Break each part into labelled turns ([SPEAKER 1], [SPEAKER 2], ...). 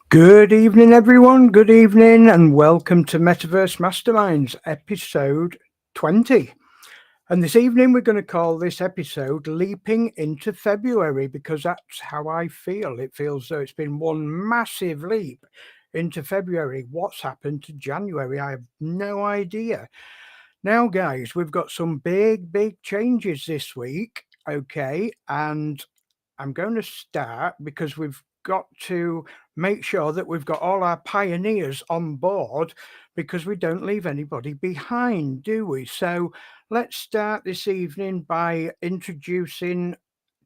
[SPEAKER 1] Good evening, everyone. Good evening, and welcome to Metaverse Masterminds, episode 20. And this evening, we're going to call this episode Leaping into February because that's how I feel. It feels though it's been one massive leap into February. What's happened to January? I have no idea. Now, guys, we've got some big changes this week. Okay. And I'm going to start because we've got to make sure that we've got all our pioneers on board because we don't leave anybody behind, do we? So let's start this evening by introducing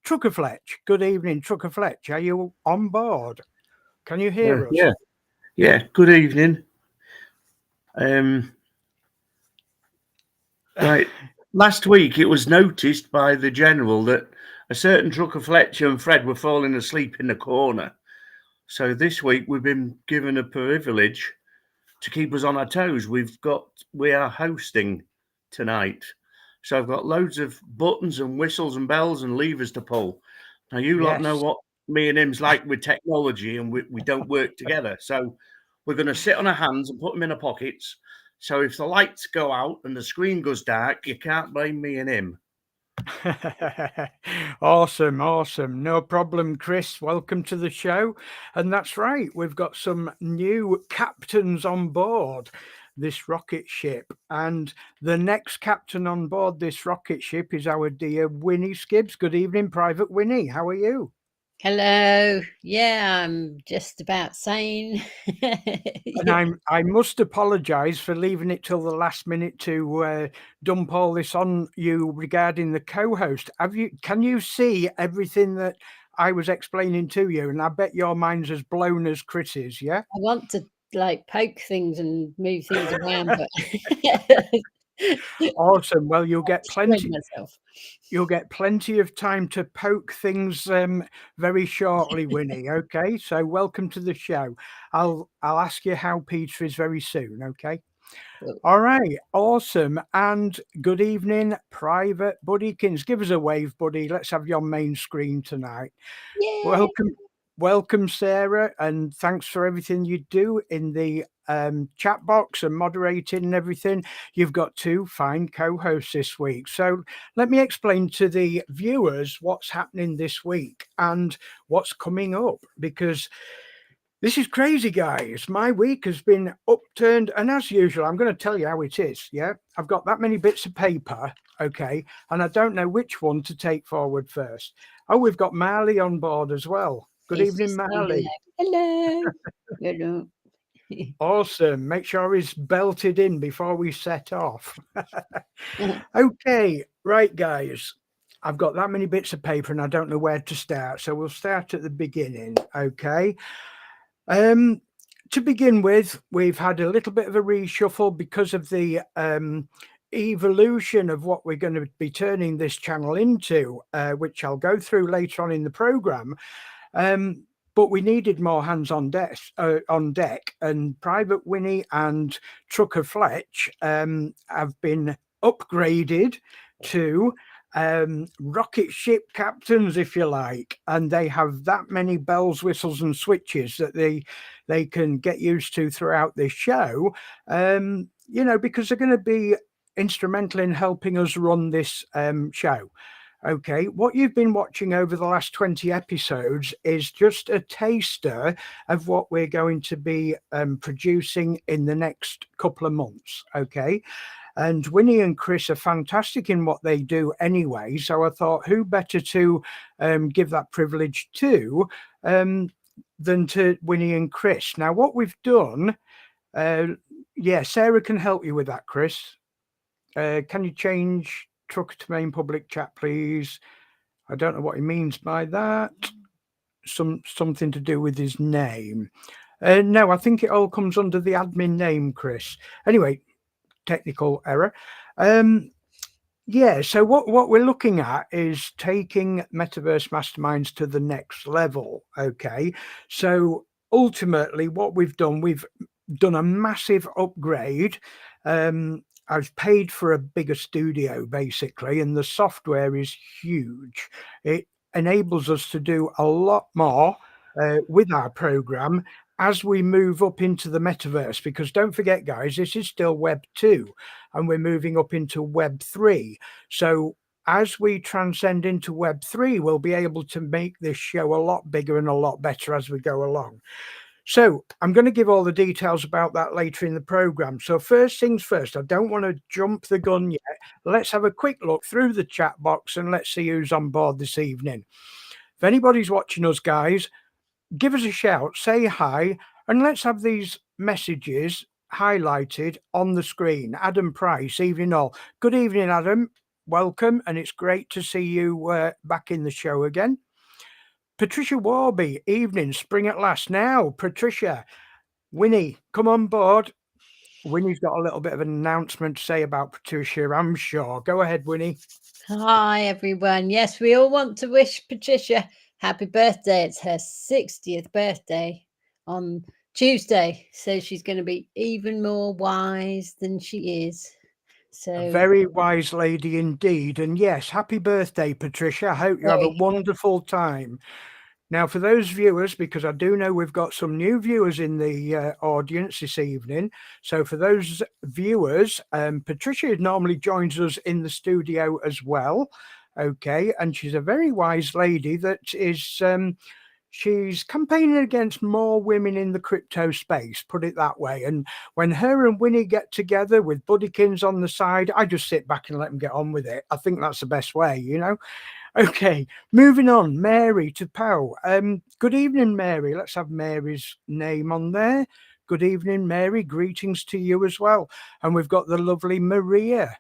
[SPEAKER 1] Trucker Fletch. Good evening, Trucker Fletch. Are you on board? Can you hear us?
[SPEAKER 2] Yeah. Good evening. Right. Last week, it was noticed by the general that a certain Trucker Fletcher and Fred were falling asleep in the corner. So this week, we've been given a privilege to keep us on our toes. We are hosting tonight. So I've got loads of buttons and whistles and bells and levers to pull. Now, you lot know
[SPEAKER 1] Yes.
[SPEAKER 2] what me and him's like with technology, and we don't work together. So we're going to sit on our hands and put them in our pockets. So if the lights go out and the screen goes dark, you can't blame me and him.
[SPEAKER 1] Awesome. No problem, Chris. Welcome to the show. And that's right, we've got some new captains on board this rocket ship. And the next captain on board this rocket ship is our dear Winnie Skibbs. Good evening, Private Winnie. How are you?
[SPEAKER 3] Hello. Yeah, I'm just about sane.
[SPEAKER 1] And I must apologise for leaving it till the last minute to dump all this on you regarding the co-host. Can you see everything that I was explaining to you? And I bet your mind's as blown as Chris's, yeah?
[SPEAKER 3] I want to poke things and move things around, but
[SPEAKER 1] Awesome. Well, you'll get plenty.
[SPEAKER 3] myself.
[SPEAKER 1] You'll get plenty of time to poke things very shortly, Winnie. Okay, so welcome to the show. I'll ask you how Peter is very soon. Okay. All right, awesome. And good evening, Private Buddykins. Give us a wave, buddy. Let's have your main screen tonight.
[SPEAKER 3] Yeah.
[SPEAKER 1] Welcome, Sarah, and thanks for everything you do in the chat box and moderating and everything. You've got two fine co-hosts this week. So let me explain to the viewers what's happening this week and what's coming up, because this is crazy, guys. My week has been upturned, and as usual, I'm going to tell you how it is. Yeah, I've got that many bits of paper, okay, and I don't know which one to take forward first. Oh, we've got Marley on board as well. Good evening, Marley.
[SPEAKER 3] Hello. Hello.
[SPEAKER 1] Awesome. Make sure he's belted in before we set off. Okay, right, guys. I've got that many bits of paper, and I don't know where to start, so we'll start at the beginning, okay? To begin with, we've had a little bit of a reshuffle because of the evolution of what we're going to be turning this channel into, which I'll go through later on in the program. But we needed more hands on deck, and Private Winnie and Trucker Fletch have been upgraded to rocket ship captains, if you like, and they have that many bells, whistles and switches that they can get used to throughout this show, because they're going to be instrumental in helping us run this show. Okay, what you've been watching over the last 20 episodes is just a taster of what we're going to be producing in the next couple of months. Okay. And Winnie and Chris are fantastic in what they do anyway. So I thought, who better to give that privilege to than to Winnie and Chris? Now, what we've done, Sarah can help you with that, Chris. Can you change Trucker to main public chat, please? I don't know what he means by that. Something to do with his name. No, I think it all comes under the admin name, Chris. Anyway, technical error. So what we're looking at is taking Metaverse Masterminds to the next level. Okay, so ultimately what we've done a massive upgrade. I've paid for a bigger studio basically, and the software is huge. It enables us to do a lot more with our program, as we move up into the metaverse, because don't forget, guys, this is still Web 2 and we're moving up into Web 3. So as we transcend into Web 3, we'll be able to make this show a lot bigger and a lot better as we go along. So I'm going to give all the details about that later in the program. So first things first, I don't want to jump the gun yet. Let's have a quick look through the chat box and let's see who's on board this evening. If anybody's watching us, guys, give us a shout, say hi, and let's have these messages highlighted on the screen. Adam Price, evening all. Good evening, Adam. Welcome, and it's great to see you back in the show again. Patricia Warby, evening, spring at last. Now, Patricia, Winnie, come on board. Winnie's got a little bit of an announcement to say about Patricia, I'm sure. Go ahead, Winnie.
[SPEAKER 3] Hi, everyone. Yes, we all want to wish Patricia happy birthday. It's her 60th birthday on Tuesday. So she's going to be even more wise than she is. So
[SPEAKER 1] A very wise lady indeed. And yes, happy birthday, Patricia. I hope you have a wonderful time. Now, for those viewers, because I do know we've got some new viewers in the audience this evening. So for those viewers, Patricia normally joins us in the studio as well. Okay. And she's a very wise lady that is, she's campaigning against more women in the crypto space, put it that way. And when her and Winnie get together with Buddykins on the side, I just sit back and let them get on with it. I think that's the best way, you know. Okay, moving on. Mary to Pow. Good evening, Mary. Let's have Mary's name on there. Good evening, Mary. Greetings to you as well. And we've got the lovely Maria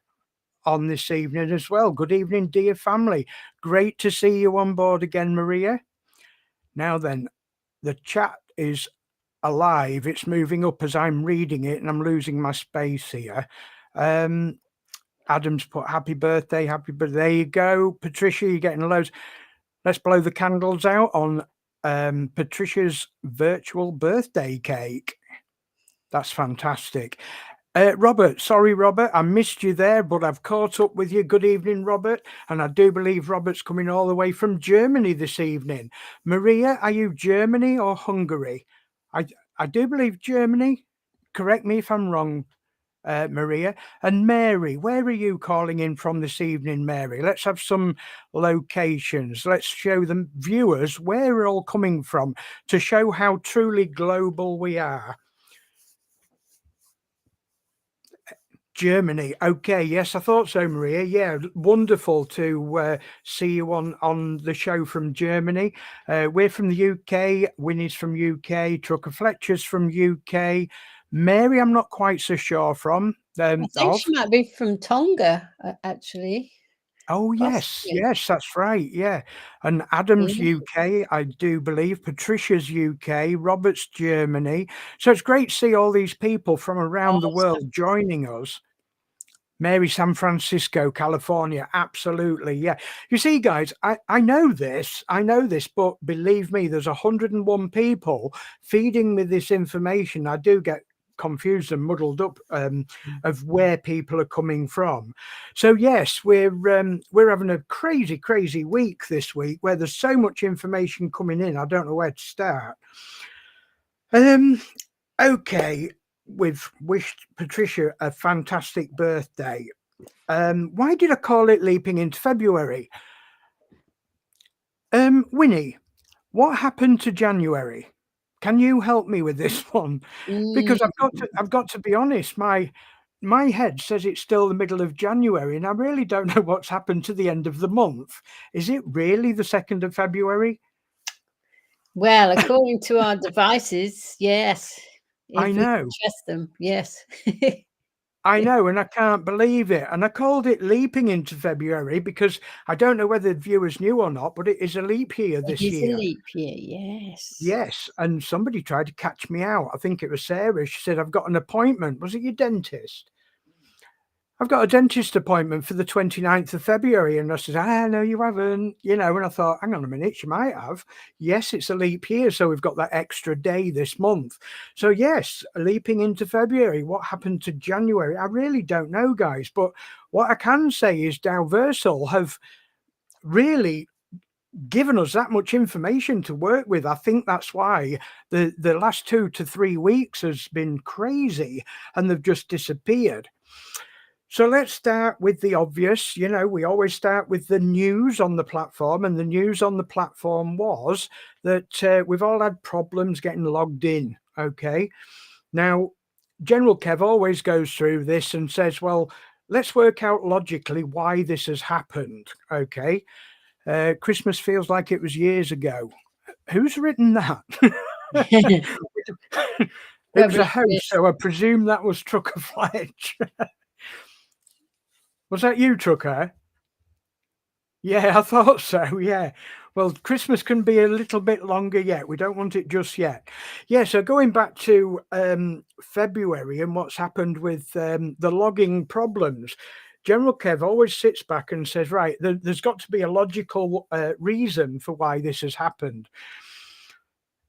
[SPEAKER 1] on this evening as well. Good evening, dear family. Great to see you on board again, Maria. Now then, the chat is alive. It's moving up as I'm reading it and I'm losing my space here. Adam's put happy birthday, happy birthday. There you go. Patricia, you're getting loads. Let's blow the candles out on Patricia's virtual birthday cake. That's fantastic. Robert, sorry, Robert, I missed you there, but I've caught up with you. Good evening, Robert. And I do believe Robert's coming all the way from Germany this evening. Maria, are you Germany or Hungary? I do believe Germany. Correct me if I'm wrong. Maria. And Mary, where are you calling in from this evening, Mary? Let's have some locations. Let's show the viewers where we're all coming from to show how truly global we are. Germany. Okay, yes, I thought so, Maria. Yeah, wonderful to see you on the show from Germany. We're from the UK. Winnie's from UK. Trucker Fletcher's from UK. Mary, I'm not quite so sure from.
[SPEAKER 3] I think she might be from Tonga, actually.
[SPEAKER 1] Oh, yes. Yes, that's right. Yeah. And Adam's UK, I do believe. Patricia's UK. Robert's Germany. So it's great to see all these people from around the world joining us. Mary, San Francisco, California. Absolutely. Yeah. You see, guys, I know this, but believe me, there's 101 people feeding me this information. I do get confused and muddled up of where people are coming from. So yes, we're having a crazy week this week where there's so much information coming in. I don't know where to start. Okay, we've wished Patricia a fantastic birthday. Why did I call it leaping into February? Winnie, what happened to January? Can you help me with this one? Because I've got to be honest, my head says it's still the middle of January and I really don't know what's happened to the end of the month. Is it really the 2nd of February?
[SPEAKER 3] Well, according to our devices, yes.
[SPEAKER 1] I know.
[SPEAKER 3] Trust them, yes.
[SPEAKER 1] I know, and I can't believe it. And I called it leaping into February because I don't know whether viewers knew or not, but it is a leap year this year.
[SPEAKER 3] It is a leap year, yes.
[SPEAKER 1] Yes, and somebody tried to catch me out. I think it was Sarah. She said, I've got an appointment. Was it your dentist? I've got a dentist appointment for the 29th of February. And I said, no, you haven't. You know, and I thought, hang on a minute, you might have. Yes, it's a leap year. So we've got that extra day this month. So yes, leaping into February. What happened to January? I really don't know, guys. But what I can say is Dow Versal have really given us that much information to work with. I think that's why the last 2 to 3 weeks has been crazy and they've just disappeared. So let's start with the obvious. You know, we always start with the news on the platform, and the news on the platform was that we've all had problems getting logged in. Okay. Now, General Kev always goes through this and says, well, let's work out logically why this has happened. Okay. Christmas feels like it was years ago. Who's written that? It was a host, so I presume that was Trucker Fletch. Was that you, Trucker? Yeah, I thought so. Yeah. Well, Christmas can be a little bit longer yet. We don't want it just yet. Yeah. So going back to February and what's happened with the logging problems, General Kev always sits back and says, right, there's got to be a logical reason for why this has happened.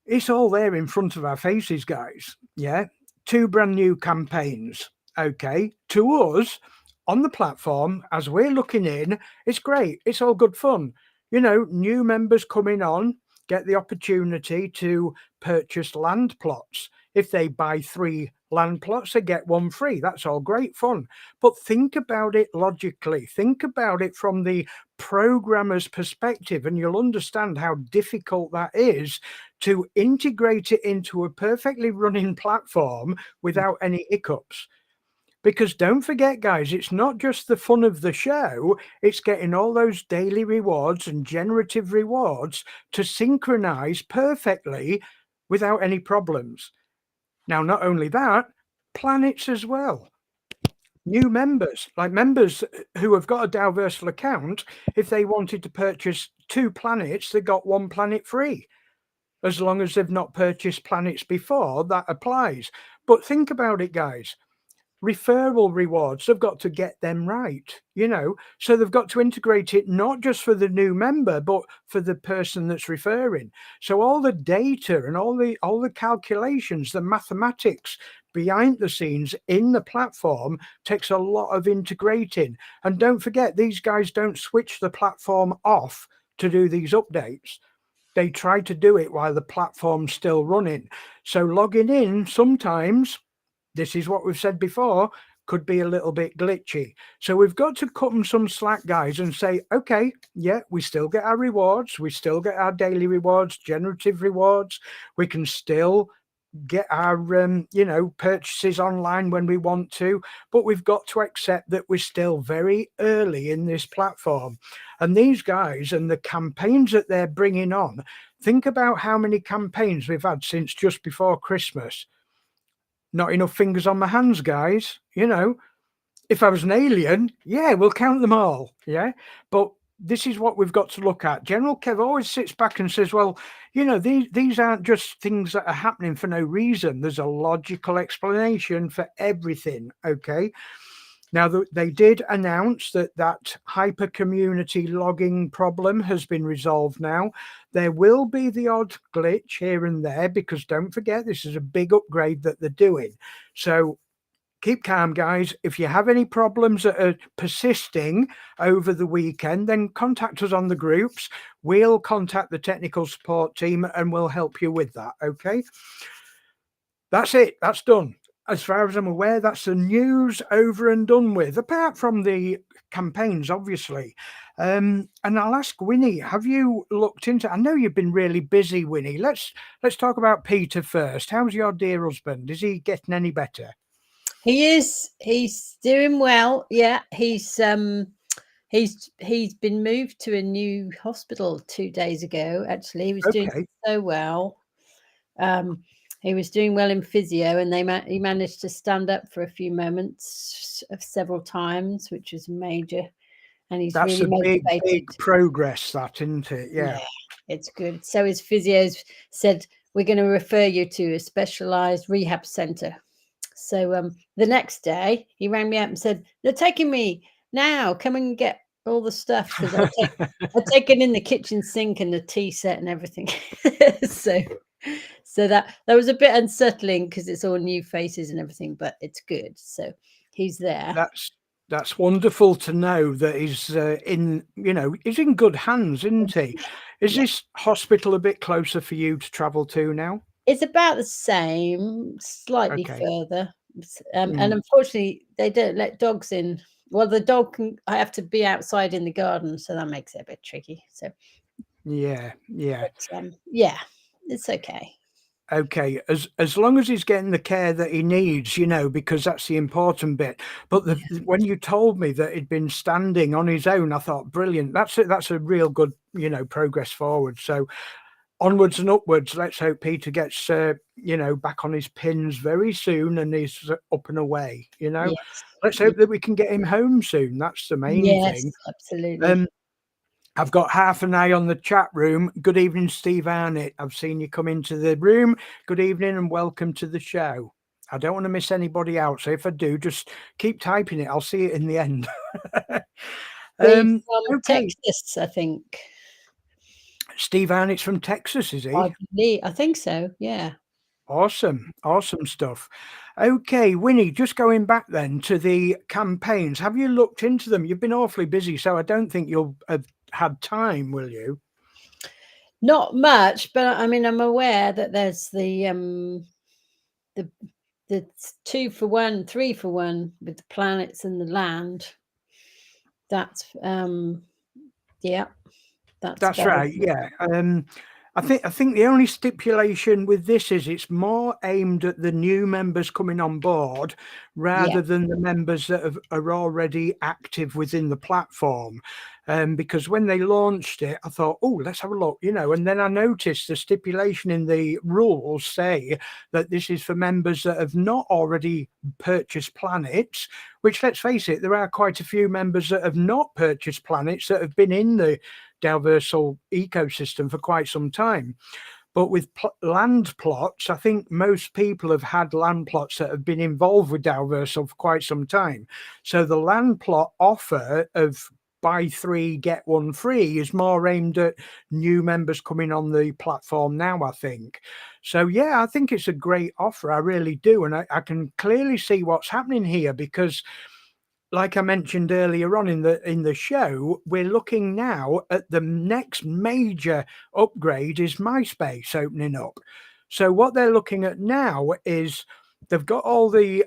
[SPEAKER 1] It's all there in front of our faces, guys. Yeah. 2 brand new campaigns. Okay. To us, on the platform, as we're looking in, it's great. It's all good fun. You know, new members coming on get the opportunity to purchase land plots. If they buy 3 land plots, they get 1 free. That's all great fun. But think about it logically. Think about it from the programmer's perspective, and you'll understand how difficult that is to integrate it into a perfectly running platform without any hiccups. Because don't forget, guys, it's not just the fun of the show, it's getting all those daily rewards and generative rewards to synchronize perfectly without any problems. Now, not only that, planets as well. New members, like members who have got a Dalversal account, if they wanted to purchase 2 planets, they got 1 planet free. As long as they've not purchased planets before, that applies. But think about it, guys. Referral rewards, they've got to get them right, you know, so they've got to integrate it not just for the new member but for the person that's referring. So all the data and all the calculations, the mathematics behind the scenes in the platform takes a lot of integrating. And don't forget, these guys don't switch the platform off to do these updates. They try to do it while the platform's still running. So logging in sometimes, this is what we've said before, could be a little bit glitchy. So we've got to cut them some slack, guys, and say, okay, yeah, we still get our rewards. We still get our daily rewards, generative rewards. We can still get our, you know, purchases online when we want to, but we've got to accept that we're still very early in this platform. And these guys and the campaigns that they're bringing on, think about how many campaigns we've had since just before Christmas. Not enough fingers on my hands, guys. You know, if I was an alien, yeah, we'll count them all. Yeah. But this is what we've got to look at. General Kev always sits back and says, well, you know, these aren't just things that are happening for no reason. There's a logical explanation for everything. Okay. Now, they did announce that hyper community logging problem has been resolved now. There will be the odd glitch here and there because don't forget, this is a big upgrade that they're doing. So keep calm, guys. If you have any problems that are persisting over the weekend, then contact us on the groups. We'll contact the technical support team and we'll help you with that. Okay. That's it. That's done. As far as I'm aware, that's the news over and done with, apart from the campaigns, obviously. And I'll ask Winnie, have you looked into, I know you've been really busy, Winnie. Let's talk about Peter first. How's your dear husband? Is he getting any better?
[SPEAKER 3] He is. He's doing well. Yeah, he's been moved to a new hospital 2 days ago. Actually, he was doing so well. He was doing well in physio, and he managed to stand up for a few moments several times, which was major. And he's
[SPEAKER 1] That's
[SPEAKER 3] really motivated.
[SPEAKER 1] Big progress, that, isn't it? Yeah,
[SPEAKER 3] it's good. So his physios said, we're going to refer you to a specialized rehab center. So the next day he rang me up and said, they're taking me now, come and get all the stuff, because I've taken in the kitchen sink and the tea set and everything. So that was a bit unsettling because it's all new faces and everything, but it's good. So he's there.
[SPEAKER 1] That's wonderful to know that he's in good hands, isn't he? Is this hospital a bit closer for you to travel to now?
[SPEAKER 3] It's about the same, slightly
[SPEAKER 1] Okay.
[SPEAKER 3] further. And
[SPEAKER 1] Mm.
[SPEAKER 3] unfortunately, they don't let dogs in. Well, the dog I have to be outside in the garden, so that makes it a bit tricky. So,
[SPEAKER 1] Yeah, yeah.
[SPEAKER 3] but, yeah, it's okay.
[SPEAKER 1] Okay, as long as he's getting the care that he needs, you know, because that's the important bit. But when you told me that he'd been standing on his own, I thought, brilliant. That's it. That's a real good, you know, progress forward. So onwards and upwards. Let's hope Peter gets, you know, back on his pins very soon and he's up and away. You know,
[SPEAKER 3] Yes.
[SPEAKER 1] let's hope that we can get him home soon. That's the main
[SPEAKER 3] Yes,
[SPEAKER 1] thing.
[SPEAKER 3] absolutely.
[SPEAKER 1] I've got half an eye on the chat room. Good evening, Steve Arnett. I've seen you come into the room. Good evening and welcome to the show. I don't want to miss anybody out. So if I do, just keep typing it. I'll see it in the end.
[SPEAKER 3] Steve from
[SPEAKER 1] Okay.
[SPEAKER 3] Texas, I think.
[SPEAKER 1] Steve Arnett's from Texas, is he?
[SPEAKER 3] I think so, yeah.
[SPEAKER 1] Awesome. Awesome stuff. Okay, Winnie, just going back then to the campaigns. Have you looked into them? You've been awfully busy, so I don't think you'll have had time, will you?
[SPEAKER 3] Not much, but I mean, I'm aware that there's the 2 for 1, 3 for 1 with the planets and the land. That's yeah, that's
[SPEAKER 1] That's
[SPEAKER 3] about
[SPEAKER 1] right.
[SPEAKER 3] it.
[SPEAKER 1] Yeah. I think the only stipulation with this is it's more aimed at the new members coming on board rather than the members that are already active within the platform. Because when they launched it, I thought, oh, let's have a look, you know, and then I noticed the stipulation in the rules say that this is for members that have not already purchased planets, which, let's face it, there are quite a few members that have not purchased planets that have been in the Dalversal ecosystem for quite some time. But with land plots, I think most people have had land plots that have been involved with Dalversal for quite some time. So the land plot offer of buy 3, get 1 free is more aimed at new members coming on the platform now, I think. So, yeah, I think it's a great offer. I really do. And I can clearly see what's happening here because, like I mentioned earlier on in the show, we're looking now at the next major upgrade is MySpace opening up. So what they're looking at now is they've got all the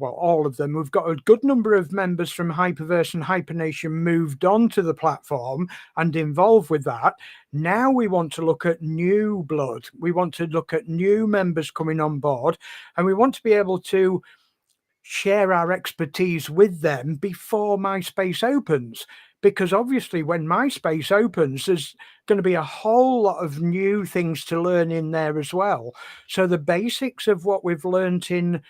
[SPEAKER 1] all of them. We've got a good number of members from Hyperverse and Hypernation moved on to the platform and involved with that. Now we want to look at new blood. We want to look at new members coming on board, and we want to be able to share our expertise with them before MySpace opens. Because obviously when MySpace opens, there's going to be a whole lot of new things to learn in there as well. So the basics of what we've learned in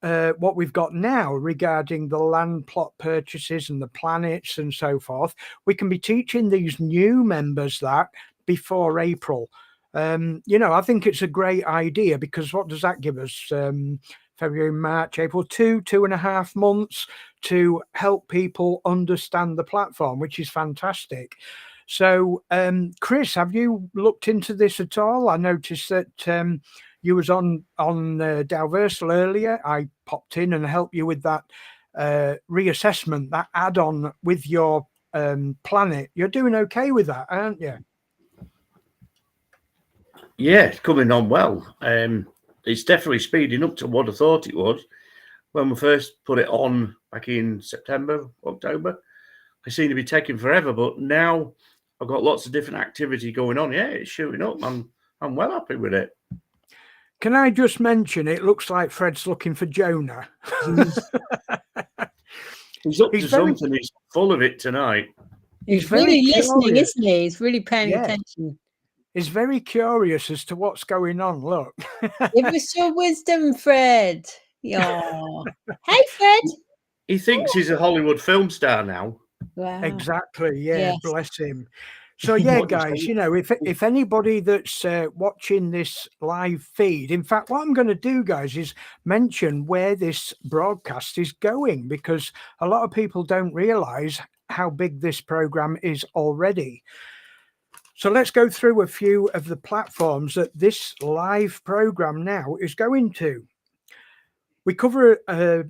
[SPEAKER 1] what we've got now regarding the land plot purchases and the planets and so forth, we can be teaching these new members that before April. You know, I think it's a great idea because what does that give us? February, March, April, 2.5 months to help people understand the platform, which is fantastic. So, Chris, have you looked into this at all? I noticed that you was on Dalversal earlier. I popped in and helped you with that reassessment, that add-on with your planet. You're doing okay with that, aren't you?
[SPEAKER 2] Yeah, it's coming on well. It's definitely speeding up to what I thought it was. When we first put it on back in September, October, it seemed to be taking forever, but now I've got lots of different activity going on. Yeah, it's shooting up. I'm well happy with it.
[SPEAKER 1] Can I just mention, it looks like Fred's looking for Jonah.
[SPEAKER 2] He's up to something. He's full of it tonight.
[SPEAKER 3] He's really listening, isn't he? He's really paying attention.
[SPEAKER 1] He's very curious as to what's going on. Look.
[SPEAKER 3] Give us your wisdom, Fred. Yeah. Hey, Fred.
[SPEAKER 2] He thinks he's a Hollywood film star now.
[SPEAKER 1] Wow. Exactly. Yeah. Yes. Bless him. So yeah, guys, you know, if anybody that's watching this live feed, in fact, what I'm going to do, guys, is mention where this broadcast is going, because a lot of people don't realize how big this program is already. So let's go through a few of the platforms that this live program now is going to. We cover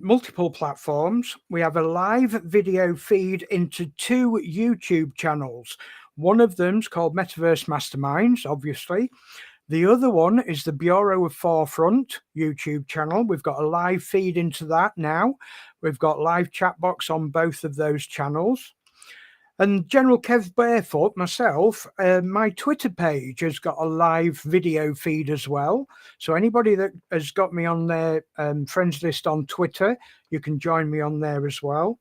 [SPEAKER 1] multiple platforms. We have a live video feed into 2 YouTube channels. One of them's called Metaverse Masterminds, obviously. The other one is the Bureau of Forefront YouTube channel. We've got a live feed into that now. We've got live chat box on both of those channels. And General Kev Barefoot, myself, my Twitter page has got a live video feed as well. So anybody that has got me on their friends list on Twitter, you can join me on there as well.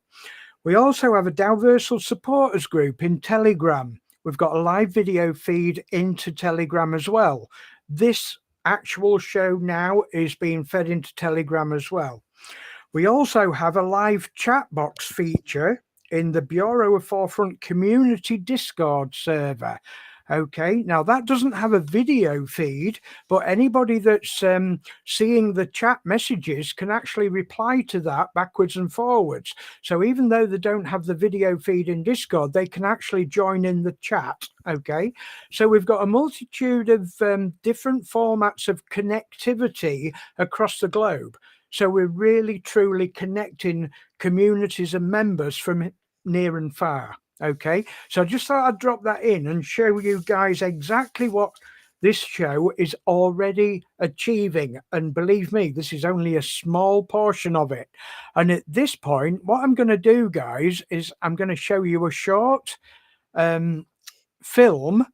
[SPEAKER 1] We also have a Dalversal supporters group in Telegram. We've got a live video feed into Telegram as well. This actual show now is being fed into Telegram as well. We also have a live chat box feature in the Bureau of Forefront community Discord server. Okay, now that doesn't have a video feed, but anybody that's seeing the chat messages can actually reply to that backwards and forwards. So even though they don't have the video feed in Discord, they can actually join in the chat. Okay, so we've got a multitude of different formats of connectivity across the globe. So we're really, truly connecting communities and members from near and far. Okay, so I just thought I'd drop that in and show you guys exactly what this show is already achieving. And believe me, this is only a small portion of it. And at this point, what I'm going to do, guys, is I'm going to show you a short film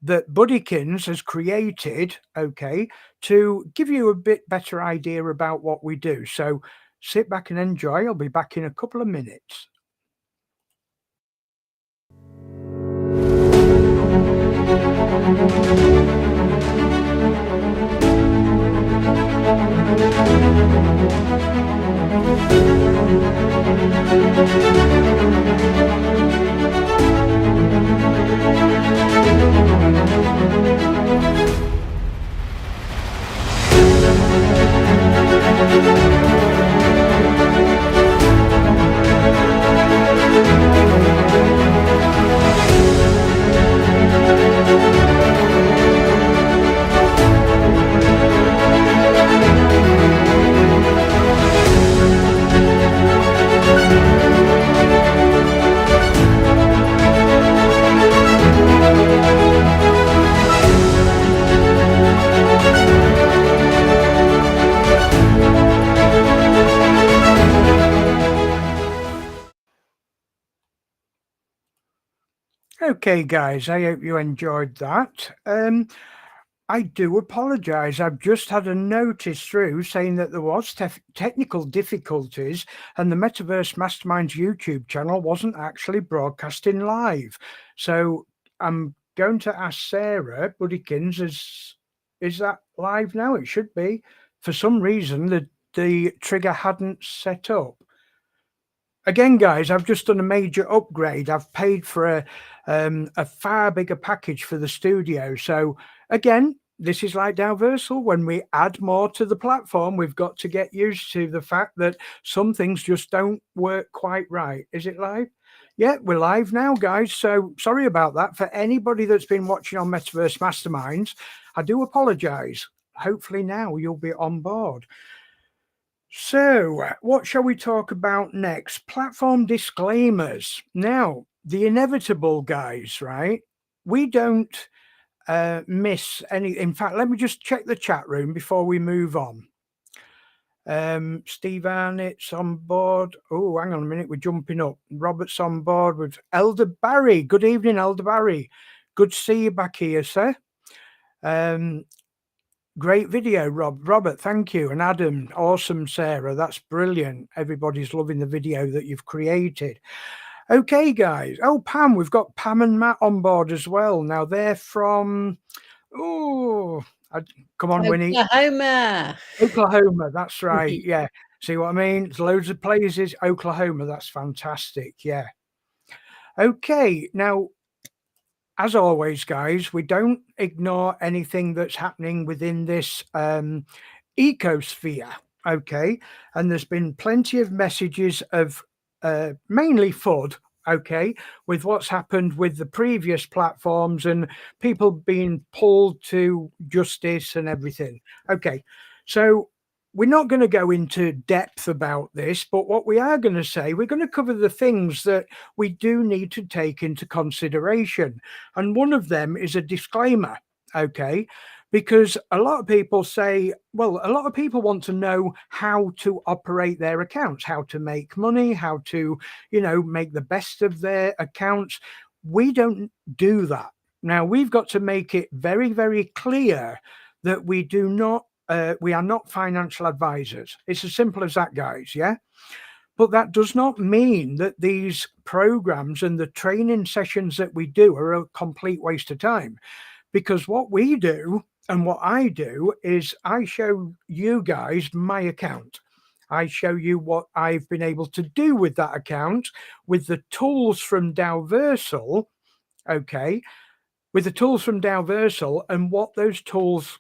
[SPEAKER 1] that Buddykins has created, okay, to give you a bit better idea about what we do. So sit back and enjoy. I'll be back in a couple of minutes. Okay, guys, I hope you enjoyed that. I do apologize. I've just had a notice through saying that there was technical difficulties and the Metaverse Masterminds YouTube channel wasn't actually broadcasting live. So I'm going to ask Sarah Buddykins, is that live now? It should be. For some reason, the trigger hadn't set up. Again, guys, I've just done a major upgrade. I've paid for a far bigger package for the studio. So again, this is like Dalversal. When we add more to the platform, we've got to get used to the fact that some things just don't work quite right. Is it live? Yeah, we're live now, guys. So sorry about that. For anybody that's been watching on Metaverse Masterminds, I do apologize. Hopefully now you'll be on board. So what shall we talk about next? Platform disclaimers. Now, the inevitable, guys, right? We don't miss any. In fact, let me just check the chat room before we move on. Steve Arnett's on board. Oh, hang on a minute. We're jumping up. Robert's on board with Elder Barry. Good evening, Elder Barry. Good to see you back here, sir. Great video, Robert, thank you. And Adam, awesome, Sarah, that's brilliant. Everybody's loving the video that you've created. Okay, guys. Oh, Pam, we've got Pam and Matt on board as well. Now they're from, come on, Winnie. Oklahoma, that's right, yeah. See what I mean? There's loads of places. Oklahoma, that's fantastic, yeah. Okay, now, as always, guys, we don't ignore anything that's happening within this ecosphere, okay? And there's been plenty of messages of mainly FUD, okay, with what's happened with the previous platforms and people being pulled to justice and everything. Okay, so we're not going to go into depth about this, but what we are going to say, we're going to cover the things that we do need to take into consideration. And one of them is a disclaimer, okay? Because a lot of people say, well, a lot of people want to know how to operate their accounts, how to make money, how to, make the best of their accounts. We don't do that. Now, we've got to make it very, very clear that we are not financial advisors. It's as simple as that, guys. Yeah. But that does not mean that these programs and the training sessions that we do are a complete waste of time. Because what we do and what I do is I show you guys my account. I show you what I've been able to do with that account with the tools from Dalversal. Okay. With the tools from Dalversal and what those tools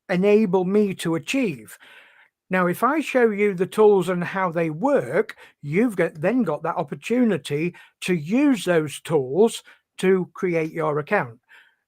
[SPEAKER 1] enable me to achieve. Now, if I show you the tools and how they work, you've then got that opportunity to use those tools to create your account.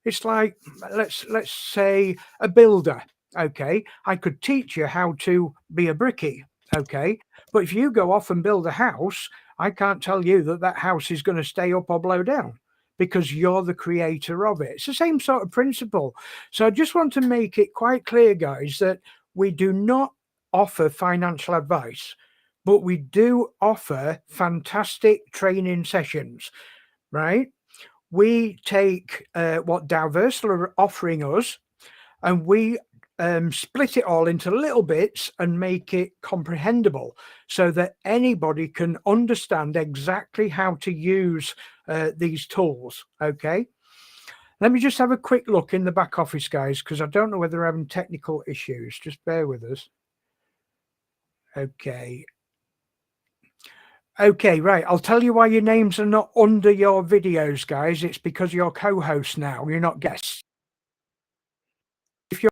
[SPEAKER 1] It's like, let's say a builder. Okay, I could teach you how to be a brickie. Okay, but if you go off and build a house, I can't tell you that house is going to stay up or blow down, because you're the creator of it. It's the same sort of principle. So I just want to make it quite clear, guys, that we do not offer financial advice, but we do offer fantastic training sessions, right? We take what Dalversal are offering us, and we split it all into little bits and make it comprehensible so that anybody can understand exactly how to use these tools. Okay. Let me just have a quick look in the back office, guys, because I don't know whether they're having technical issues. Just bear with us. Okay. Okay, right. I'll tell you why your names are not under your videos, guys. It's because you're co-hosts now. You're not guests. If you're,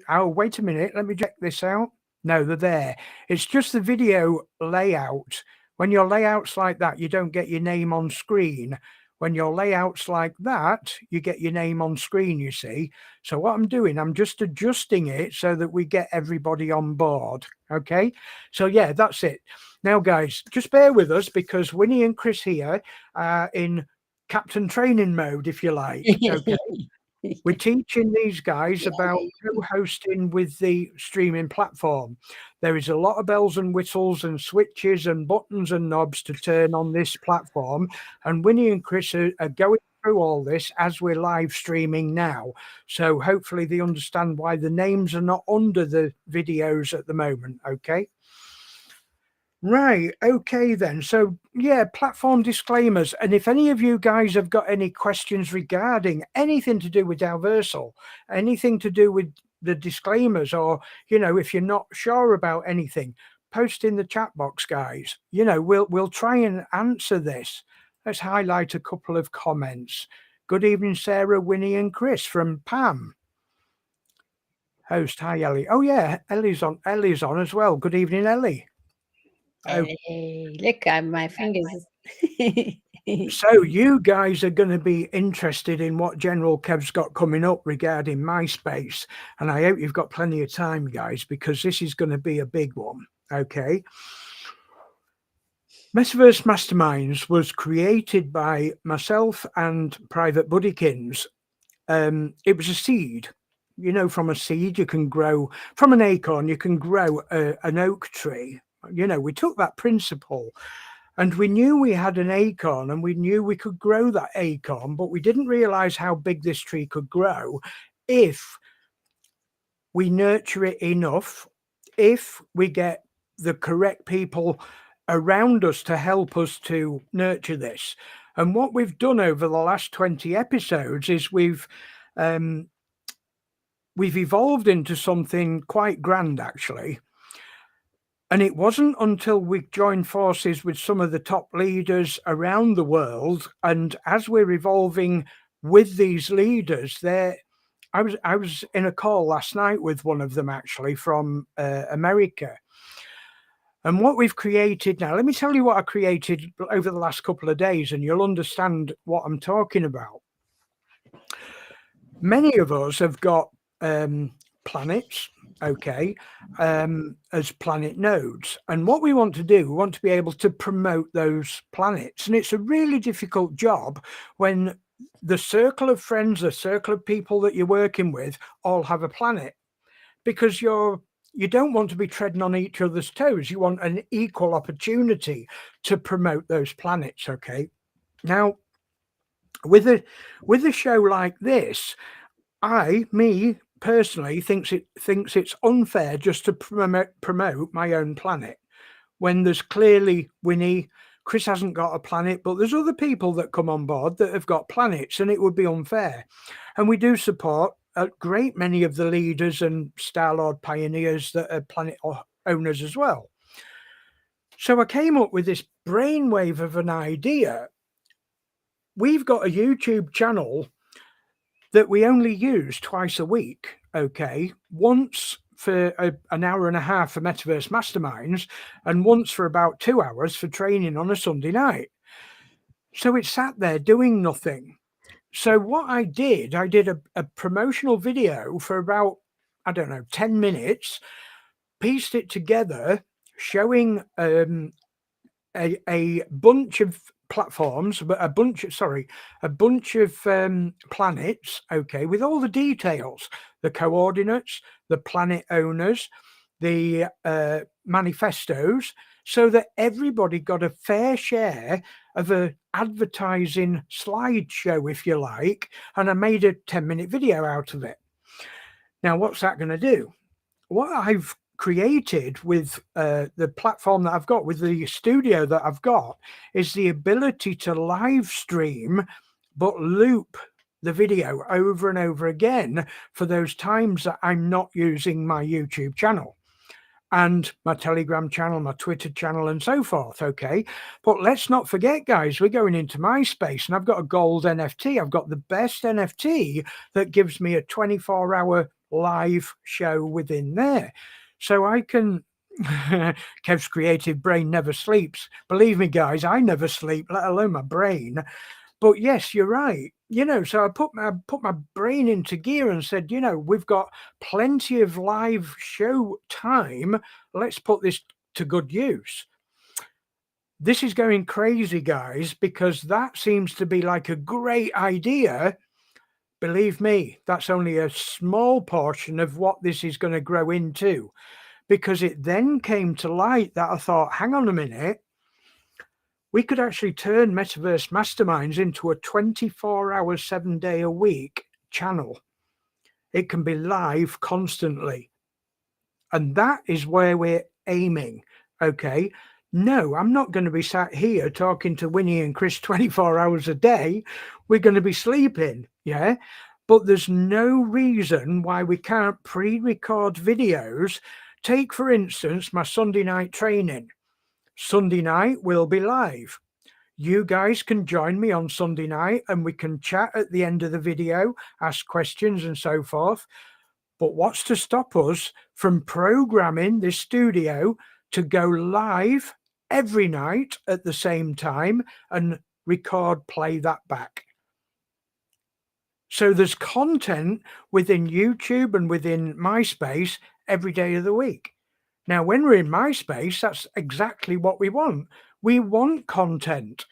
[SPEAKER 1] oh, wait a minute. Let me check this out. No, they're there. It's just the video layout. When your layout's like that, you don't get your name on screen. When your layout's like that, you get your name on screen, you see. So what I'm doing, I'm just adjusting it so that we get everybody on board. Okay. So yeah, that's it. Now, guys, just bear with us because Winnie and Chris here are in captain training mode, if you like. Okay. We're teaching these guys about co-hosting with the streaming platform. There is a lot of bells and whistles and switches and buttons and knobs to turn on this platform. And Winnie and Chris are going through all this as we're live streaming now. So hopefully they understand why the names are not under the videos at the moment. Okay. Right. Okay, then. So, yeah, platform disclaimers. And if any of you guys have got any questions regarding anything to do with Dalversal, anything to do with the disclaimers, or, if you're not sure about anything, post in the chat box, guys. We'll try and answer this. Let's highlight a couple of comments. Good evening, Sarah, Winnie, and Chris from Pam. Host, hi, Ellie. Oh, yeah, Ellie's on as well. Good evening, Ellie.
[SPEAKER 3] Hey, look at my fingers.
[SPEAKER 1] So you guys are going to be interested in what General Kev's got coming up regarding MySpace. And I hope you've got plenty of time, guys, because this is going to be a big one. Okay. Metaverse Masterminds was created by myself and Private Buddykins. It was a seed. From a seed, you can grow, from an acorn, you can grow an oak tree. We took that principle and we knew we had an acorn and we knew we could grow that acorn, but we didn't realize how big this tree could grow if we nurture it enough, if we get the correct people around us to help us to nurture this. And what we've done over the last 20 episodes is we've evolved into something quite grand, actually. And it wasn't until we joined forces with some of the top leaders around the world, and as we're evolving with these leaders, I was in a call last night with one of them, actually, from America. And what we've created now, let me tell you what I created over the last couple of days, and you'll understand what I'm talking about. Many of us have got planets, okay, as planet nodes. And what we want to do, we want to be able to promote those planets. And it's a really difficult job when the circle of friends, the circle of people that you're working with all have a planet, because you don't want to be treading on each other's toes. You want an equal opportunity to promote those planets, okay? Now, with a show like this, me personally thinks it's unfair just to promote my own planet when there's clearly Winnie. Chris hasn't got a planet, but there's other people that come on board that have got planets, and it would be unfair. And we do support a great many of the leaders and Star Lord pioneers that are planet owners as well. So I came up with this brainwave of an idea. We've got a YouTube channel that we only use twice a week, okay? Once for an hour and a half for Metaverse Masterminds, and once for about 2 hours for training on a Sunday night. So it sat there doing nothing. So what I did a promotional video for about, I don't know, 10 minutes, pieced it together, showing a bunch of platforms, but a bunch of planets, okay, with all the details, the coordinates, the planet owners, the manifestos, so that everybody got a fair share of a advertising slideshow, if you like, and I made a 10-minute video out of it. Now, what's that going to do? What I've created with the platform that I've got, with the studio that I've got, is the ability to live stream but loop the video over and over again for those times that I'm not using my YouTube channel and my Telegram channel, my Twitter channel, and so forth, okay? But let's not forget, guys, we're going into MySpace, and I've got a gold NFT. I've got the best NFT that gives me a 24-hour live show within there. So I can... Kev's creative brain never sleeps. Believe me, guys, I never sleep, let alone my brain. But yes, you're right. So I put my brain into gear and said, we've got plenty of live show time. Let's put this to good use. This is going crazy, guys, because that seems to be like a great idea. Believe me, that's only a small portion of what this is going to grow into, because it then came to light that I thought, hang on a minute. We could actually turn Metaverse Masterminds into a 24-hour, 7-day-a-week channel. It can be live constantly. And that is where we're aiming, okay? No, I'm not going to be sat here talking to Winnie and Chris 24 hours a day. We're going to be sleeping, yeah? But there's no reason why we can't pre-record videos. Take, for instance, my Sunday night training. Sunday night will be live. You guys can join me on Sunday night and we can chat at the end of the video, ask questions and so forth. But what's to stop us from programming this studio to go live every night at the same time and play that back? So there's content within YouTube and within MySpace every day of the week. Now, when we're in MySpace, that's exactly what we want. We want content.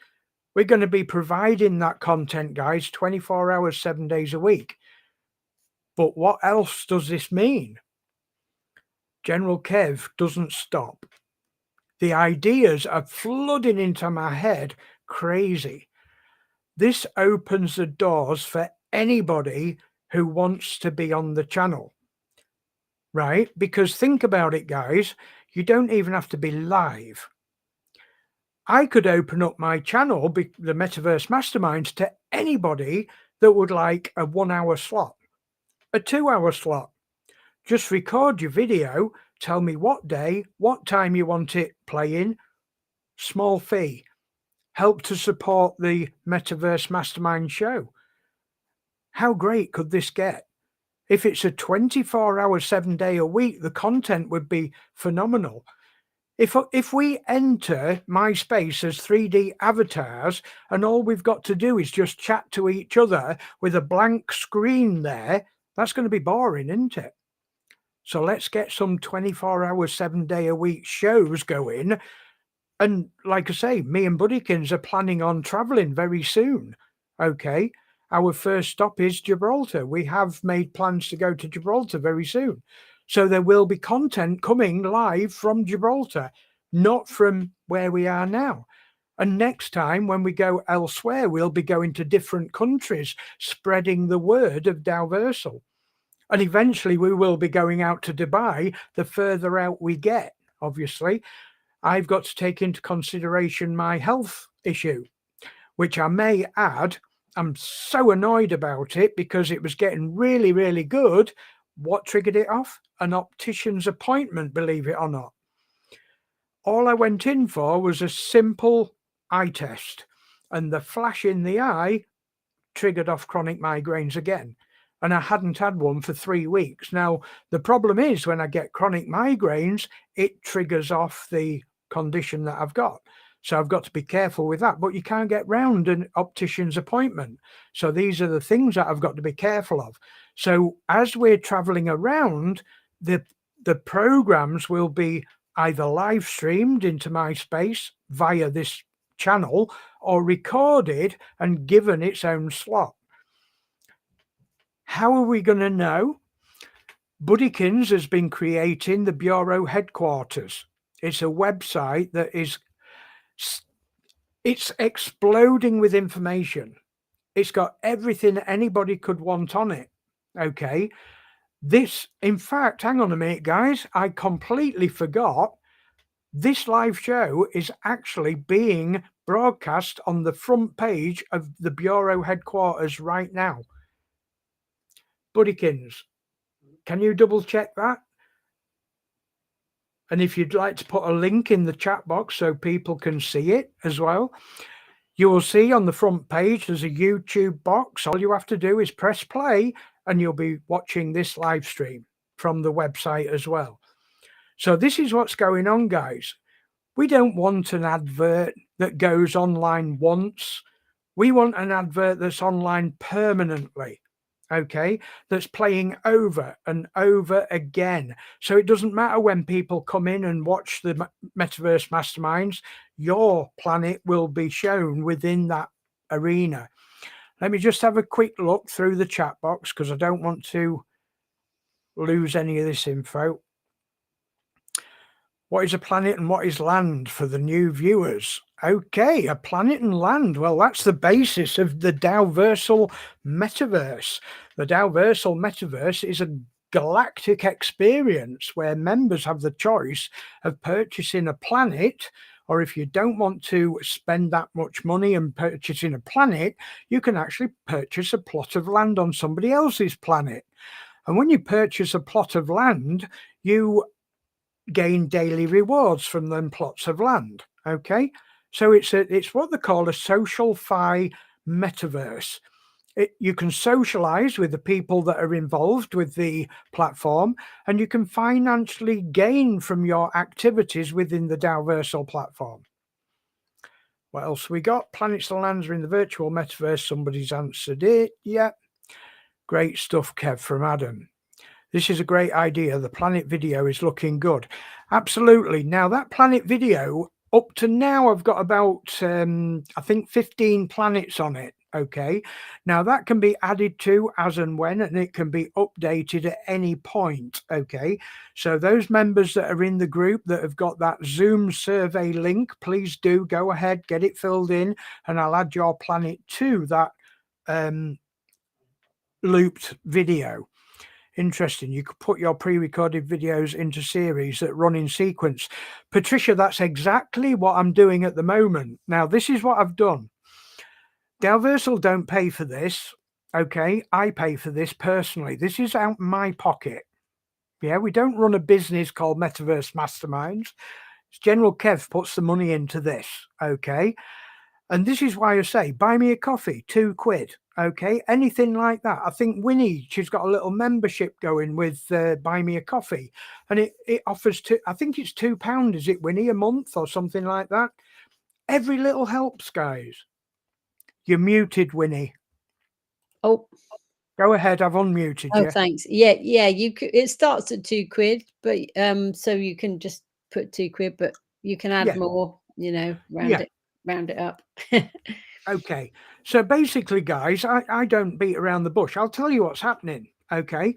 [SPEAKER 1] We're going to be providing that content, guys, 24 hours, 7 days a week. But what else does this mean? General Kev doesn't stop. The ideas are flooding into my head crazy. This opens the doors for anybody who wants to be on the channel. Right? Because think about it, guys. You don't even have to be live. I could open up my channel, the Metaverse Masterminds, to anybody that would like a 1-hour slot, a 2-hour slot. Just record your video, tell me what day, what time you want it playing, small fee. Help to support the Metaverse Mastermind show. How great could this get? If it's a 24-hour, 7-day-a-week, the content would be phenomenal. If we enter MySpace as 3D avatars and all we've got to do is just chat to each other with a blank screen there, that's going to be boring, isn't it? So let's get some 24-hour, 7-day-a-week shows going. And like I say, me and Buddykins are planning on traveling very soon. Okay. Our first stop is Gibraltar. We have made plans to go to Gibraltar very soon. So there will be content coming live from Gibraltar, not from where we are now. And next time when we go elsewhere, we'll be going to different countries, spreading the word of Dalversal. And eventually we will be going out to Dubai the further out we get, obviously. I've got to take into consideration my health issue, which I may add, I'm so annoyed about it because it was getting really, really good. What triggered it off? An optician's appointment, believe it or not. All I went in for was a simple eye test, and the flash in the eye triggered off chronic migraines again. And I hadn't had one for 3 weeks. Now, the problem is when I get chronic migraines, it triggers off the condition that I've got. So I've got to be careful with that. But you can't get round an optician's appointment. So these are the things that I've got to be careful of. So as we're traveling around, the programs will be either live streamed into my space via this channel or recorded and given its own slot. How are we going to know? Buddykins has been creating the Bureau headquarters. It's a website that it's exploding with information. It's got everything anybody could want on it. Okay. In fact, hang on a minute, guys. I completely forgot. This live show is actually being broadcast on the front page of the Bureau headquarters right now. Buddykins, can you double check that? And if you'd like to put a link in the chat box so people can see it as well, you will see on the front page there's a YouTube box. All you have to do is press play and you'll be watching this live stream from the website as well. So this is what's going on, guys. We don't want an advert that goes online once. We want an advert that's online permanently. Okay, that's playing over and over again. So it doesn't matter when people come in and watch the Metaverse Masterminds, your planet will be shown within that arena. Let me just have a quick look through the chat box because I don't want to lose any of this info. What is a planet and what is land for the new viewers? Okay, a planet and land. Well, that's the basis of the Dalversal Metaverse. The Dalversal Metaverse is a galactic experience where members have the choice of purchasing a planet, or if you don't want to spend that much money and purchasing a planet, you can actually purchase a plot of land on somebody else's planet. And when you purchase a plot of land, you gain daily rewards from them plots of land. Okay, so it's what they call a social fi metaverse. You can socialize with the people that are involved with the platform, and you can financially gain from your activities within the Dalversal platform. What else we got? Planets and lands are in the virtual metaverse. Somebody's answered it. Yeah, great stuff, Kev, from Adam. This is a great idea. The planet video is looking good. Absolutely. Now that planet video, up to now, I've got about, I think 15 planets on it. Okay. Now that can be added to as and when, and it can be updated at any point. Okay. So those members that are in the group that have got that Zoom survey link, please do go ahead, get it filled in, and I'll add your planet to that looped video. Interesting. You could put your pre-recorded videos into series that run in sequence. Patricia, that's exactly what I'm doing at the moment. Now, this is what I've done. Dalversal don't pay for this. Okay, I pay for this personally. This is out my pocket. Yeah, we don't run a business called Metaverse Masterminds. General Kev puts the money into this. Okay. And this is why I say, buy me a coffee, £2. Okay, anything like that. I think Winnie, she's got a little membership going with Buy Me a Coffee, and it offers I think it's £2, is it, Winnie, a month or something like that? Every little helps, guys. You're muted, Winnie.
[SPEAKER 3] Oh,
[SPEAKER 1] Go ahead. I've unmuted
[SPEAKER 3] Oh,
[SPEAKER 1] you.
[SPEAKER 3] thanks. Yeah. You could. It starts at £2, but so you can just put £2, but you can add
[SPEAKER 1] Yeah.
[SPEAKER 3] more.
[SPEAKER 1] Yeah.
[SPEAKER 3] Round it up.
[SPEAKER 1] Okay. So basically, guys, I don't beat around the bush. I'll tell you what's happening. Okay.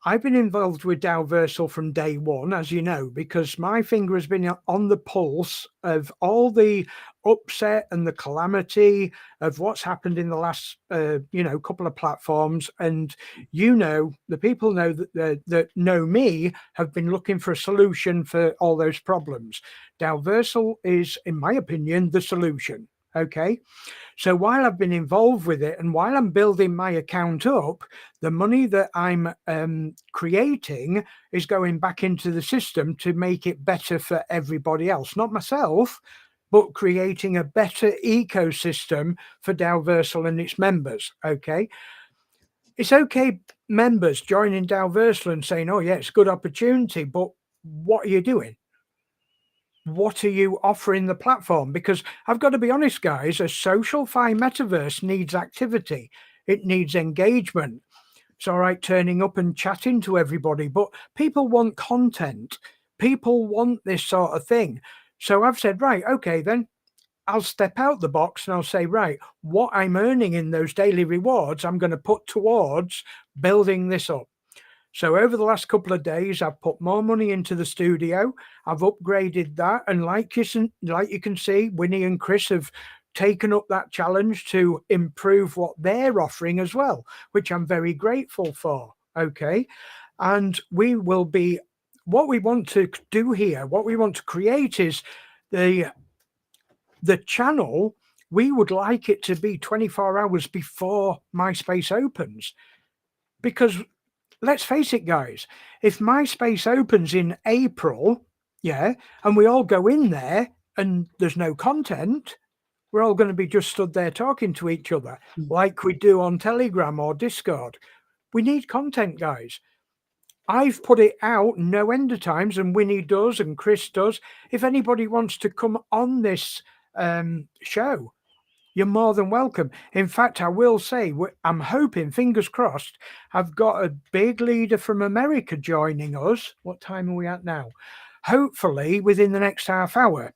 [SPEAKER 1] I've been involved with Dalversal from day one, as you know, because my finger has been on the pulse of all the upset and the calamity of what's happened in the last, couple of platforms. And, the people know that know me have been looking for a solution for all those problems. Dalversal is, in my opinion, the solution. Okay. So while I've been involved with it and while I'm building my account up, the money that I'm creating is going back into the system to make it better for everybody else, not myself, but creating a better ecosystem for Dalversal and its members. Okay. It's okay, members joining Dalversal and saying, oh, yeah, it's a good opportunity, but what are you doing? What are you offering the platform? Because I've got to be honest, guys, a social-fi metaverse needs activity. It needs engagement. It's all right turning up and chatting to everybody, but people want content. People want this sort of thing. So I've said, right, okay, then I'll step out the box and I'll say, right, what I'm earning in those daily rewards, I'm going to put towards building this up. So over the last couple of days, I've put more money into the studio. I've upgraded that. And like you can see, Winnie and Chris have taken up that challenge to improve what they're offering as well, which I'm very grateful for. Okay. And we will be, what we want to do here, what we want to create is the channel. We would like it to be 24 hours before MySpace opens, because let's face it, guys, if MySpace opens in April, and we all go in there and there's no content, we're all going to be just stood there talking to each other like we do on Telegram or Discord. We need content, guys. I've put it out no end of times, and Winnie does, and Chris does. If anybody wants to come on this show, you're more than welcome. In fact, I will say, I'm hoping, fingers crossed, I've got a big leader from America joining us. What time are we at now? Hopefully within the next half hour.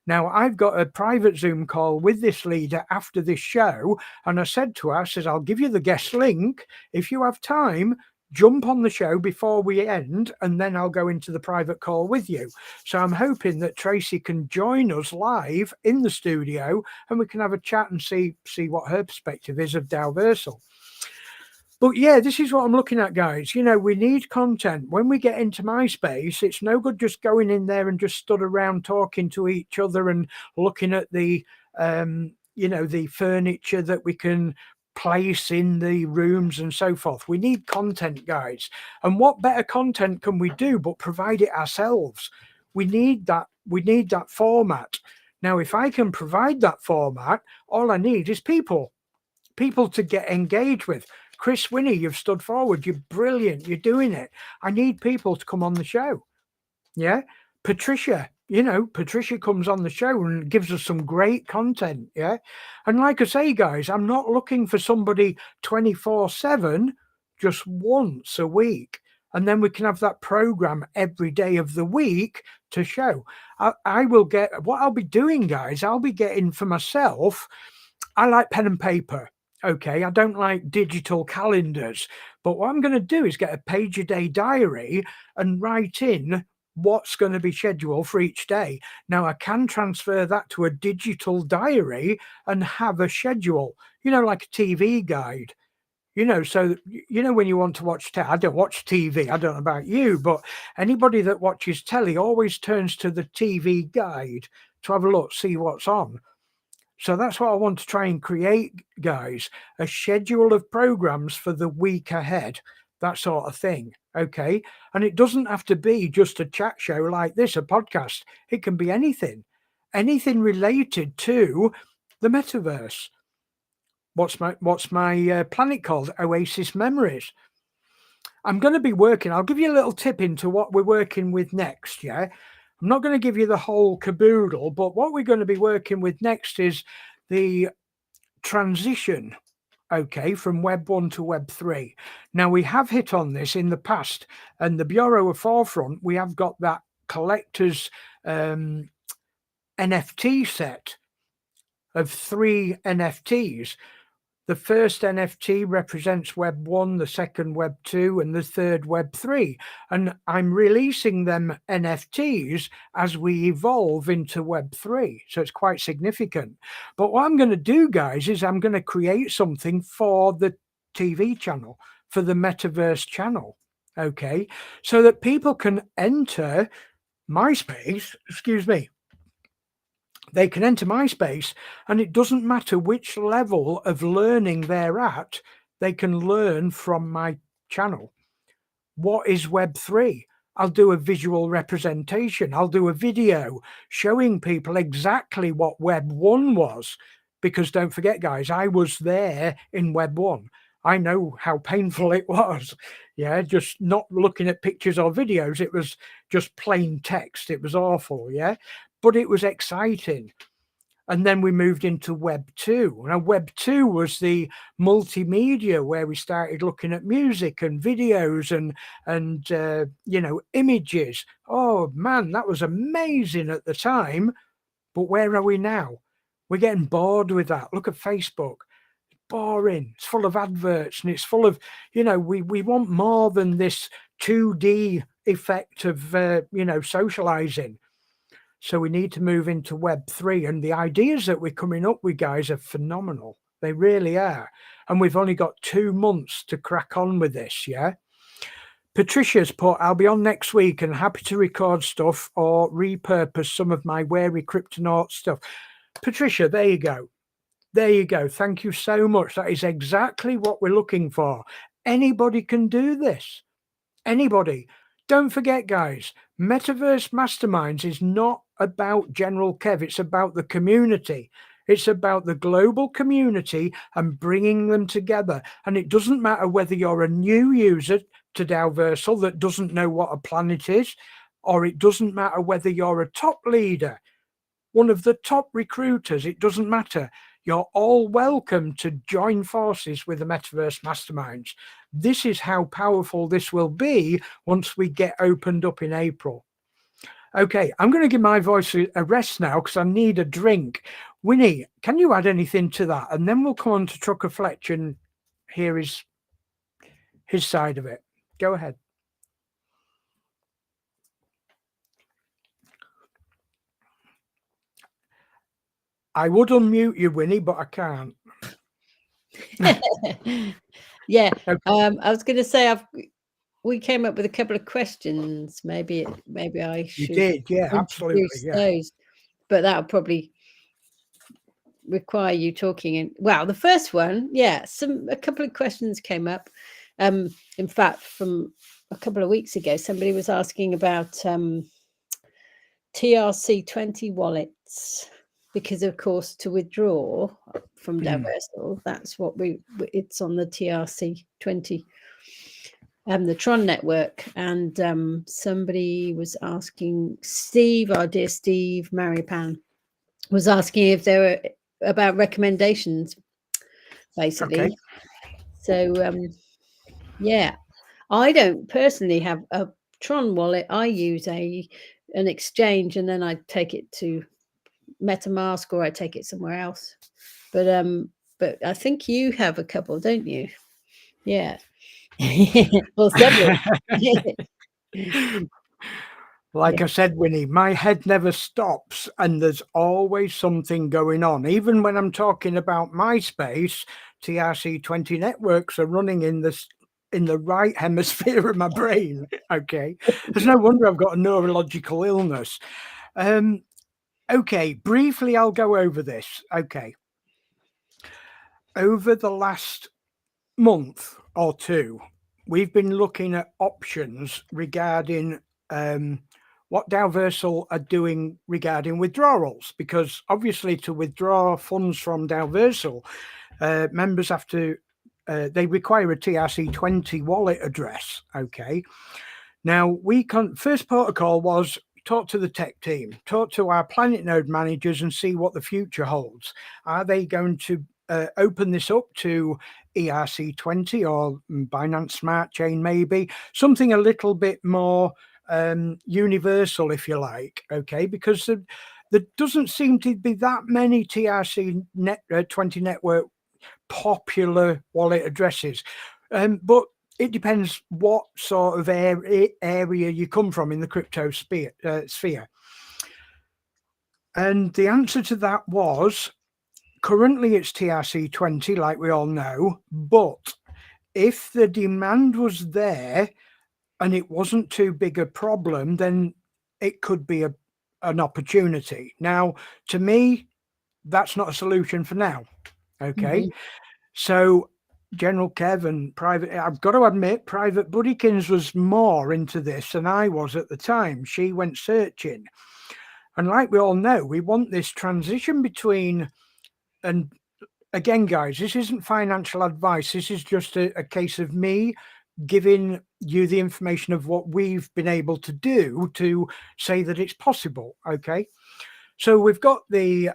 [SPEAKER 1] Now, I've got a private Zoom call with this leader after this show, and I said to her, I says, I'll give you the guest link. If you have time, jump on the show before we end, and then I'll go into the private call with you. So I'm hoping that Tracy can join us live in the studio and we can have a chat and see what her perspective is of Dalversal. But yeah, this is what I'm looking at, guys. We need content. When we get into MySpace, it's no good just going in there and just stood around talking to each other and looking at the the furniture that we can place in the rooms and so forth. We need content, guys. And what better content can we do but provide it ourselves? We need that format. Now, if I can provide that format, all I need is people to get engaged with. Chris, Winnie, you've stood forward. You're brilliant. You're doing it. I need people to come on the show. Yeah. Patricia, Patricia comes on the show and gives us some great content. Yeah. And like I say, guys, I'm not looking for somebody 24/7, just once a week. And then we can have that program every day of the week to show. I will get what I'll be doing, guys. I'll be getting for myself. I like pen and paper. Okay. I don't like digital calendars, but what I'm going to do is get a page-a-day diary and write in what's going to be scheduled for each day. Now, I can transfer that to a digital diary and have a schedule, like a TV guide, so, when you want to watch, I don't watch TV. I don't know about you, but anybody that watches telly always turns to the TV guide to have a look, see what's on. So that's what I want to try and create, guys, a schedule of programs for the week ahead, that sort of thing. Okay. And it doesn't have to be just a chat show like this, a podcast. It can be anything related to the metaverse. What's my planet called? Oasis Memories. I'm going to be working. I'll give you a little tip into what we're working with next. Yeah. I'm not going to give you the whole caboodle, but what we're going to be working with next is the transition. okay, from Web 1 to Web 3. Now, we have hit on this in the past, and the Bureau of Forefront, we have got that collector's NFT set of 3 NFTs. The first NFT represents Web 1, the second Web 2, and the third Web 3. And I'm releasing them NFTs as we evolve into Web 3. So it's quite significant. But what I'm going to do, guys, is I'm going to create something for the TV channel, for the Metaverse channel. Okay. So that people can enter MySpace, they can enter MySpace, and it doesn't matter which level of learning they're at, they can learn from my channel. What is Web 3? I'll do a visual representation. I'll do a video showing people exactly what Web 1 was. Because don't forget, guys, I was there in Web 1. I know how painful it was. Yeah, just not looking at pictures or videos. It was just plain text. It was awful. Yeah. But it was exciting. And then we moved into Web 2. Now, Web 2 was the multimedia where we started looking at music and videos and you know, images. Oh, man, that was amazing at the time. But where are we now? We're getting bored with that. Look at Facebook. It's boring. It's full of adverts, and it's full of, you know, we want more than this 2D effect of, you know, socializing. So we need to move into Web 3, and the ideas that we're coming up with, guys, are phenomenal. They really are. And we've only got 2 months to crack on with this, yeah? Patricia's put, I'll be on next week and happy to record stuff or repurpose some of my Wary Cryptonaut stuff. Patricia, there you go. There you go. Thank you so much. That is exactly what we're looking for. Anybody can do this. Anybody. Don't forget, guys, Metaverse Masterminds is not about General Kev. It's about the community. It's about the global community and bringing them together. And it doesn't matter whether you're a new user to Dalversal that doesn't know what a planet is, or it doesn't matter whether you're a top leader, one of the top recruiters. It doesn't matter. You're all welcome to join forces with the Metaverse Masterminds. This is how powerful this will be once we get opened up in April. Okay, I'm going to give my voice a rest now because I need a drink. Winnie, can you add anything to that? And then we'll come on to Trucker Fletch and hear his side of it. Go ahead. I would unmute you, Winnie, but I can't.
[SPEAKER 3] Yeah,
[SPEAKER 1] Okay.
[SPEAKER 3] I was going to say we came up with a couple of questions. Maybe I should.
[SPEAKER 1] You did, yeah, absolutely, yeah.
[SPEAKER 3] Those, but that'll probably require you talking. And well, the first one, yeah, a couple of questions came up. In fact, from a couple of weeks ago, somebody was asking about TRC20 wallets. Because of course, to withdraw from Dalversal, that's what it's on the TRC20, the Tron network. And somebody was asking, Steve, our dear Steve Maripan, was asking if there were about recommendations, basically.
[SPEAKER 1] Okay.
[SPEAKER 3] So yeah, I don't personally have a Tron wallet. I use an exchange, and then I take it to MetaMask, or I take it somewhere else. But I think you have a couple, don't you? Yeah. Well, several.
[SPEAKER 1] Like I said, Winnie, my head never stops, and there's always something going on. Even when I'm talking about MySpace, TRC20 networks are running in the right hemisphere of my brain. Okay. There's no wonder I've got a neurological illness. Okay, briefly, I'll go over this. Okay. Over the last month or two, we've been looking at options regarding what Dalversal are doing regarding withdrawals, because obviously to withdraw funds from Dalversal, members have to, they require a TRC20 wallet address. Okay. Now, first protocol was talk to the tech team, talk to our Planet Node managers and see what the future holds. Are they going to open this up to ERC20 or Binance Smart Chain, maybe something a little bit more universal, if you like, okay, because there doesn't seem to be that many TRC20 network popular wallet addresses, but it depends what sort of area you come from in the crypto sphere. And the answer to that was, currently it's TRC20, like we all know, but if the demand was there and it wasn't too big a problem, then it could be an opportunity. Now, to me, that's not a solution for now. Okay. So General Kev and Private, I've got to admit, Private Buddykins was more into this than I was at the time. She went searching. And like we all know, we want this transition between, and again, guys, this isn't financial advice. This is just a case of me giving you the information of what we've been able to do to say that it's possible. Okay. So we've got the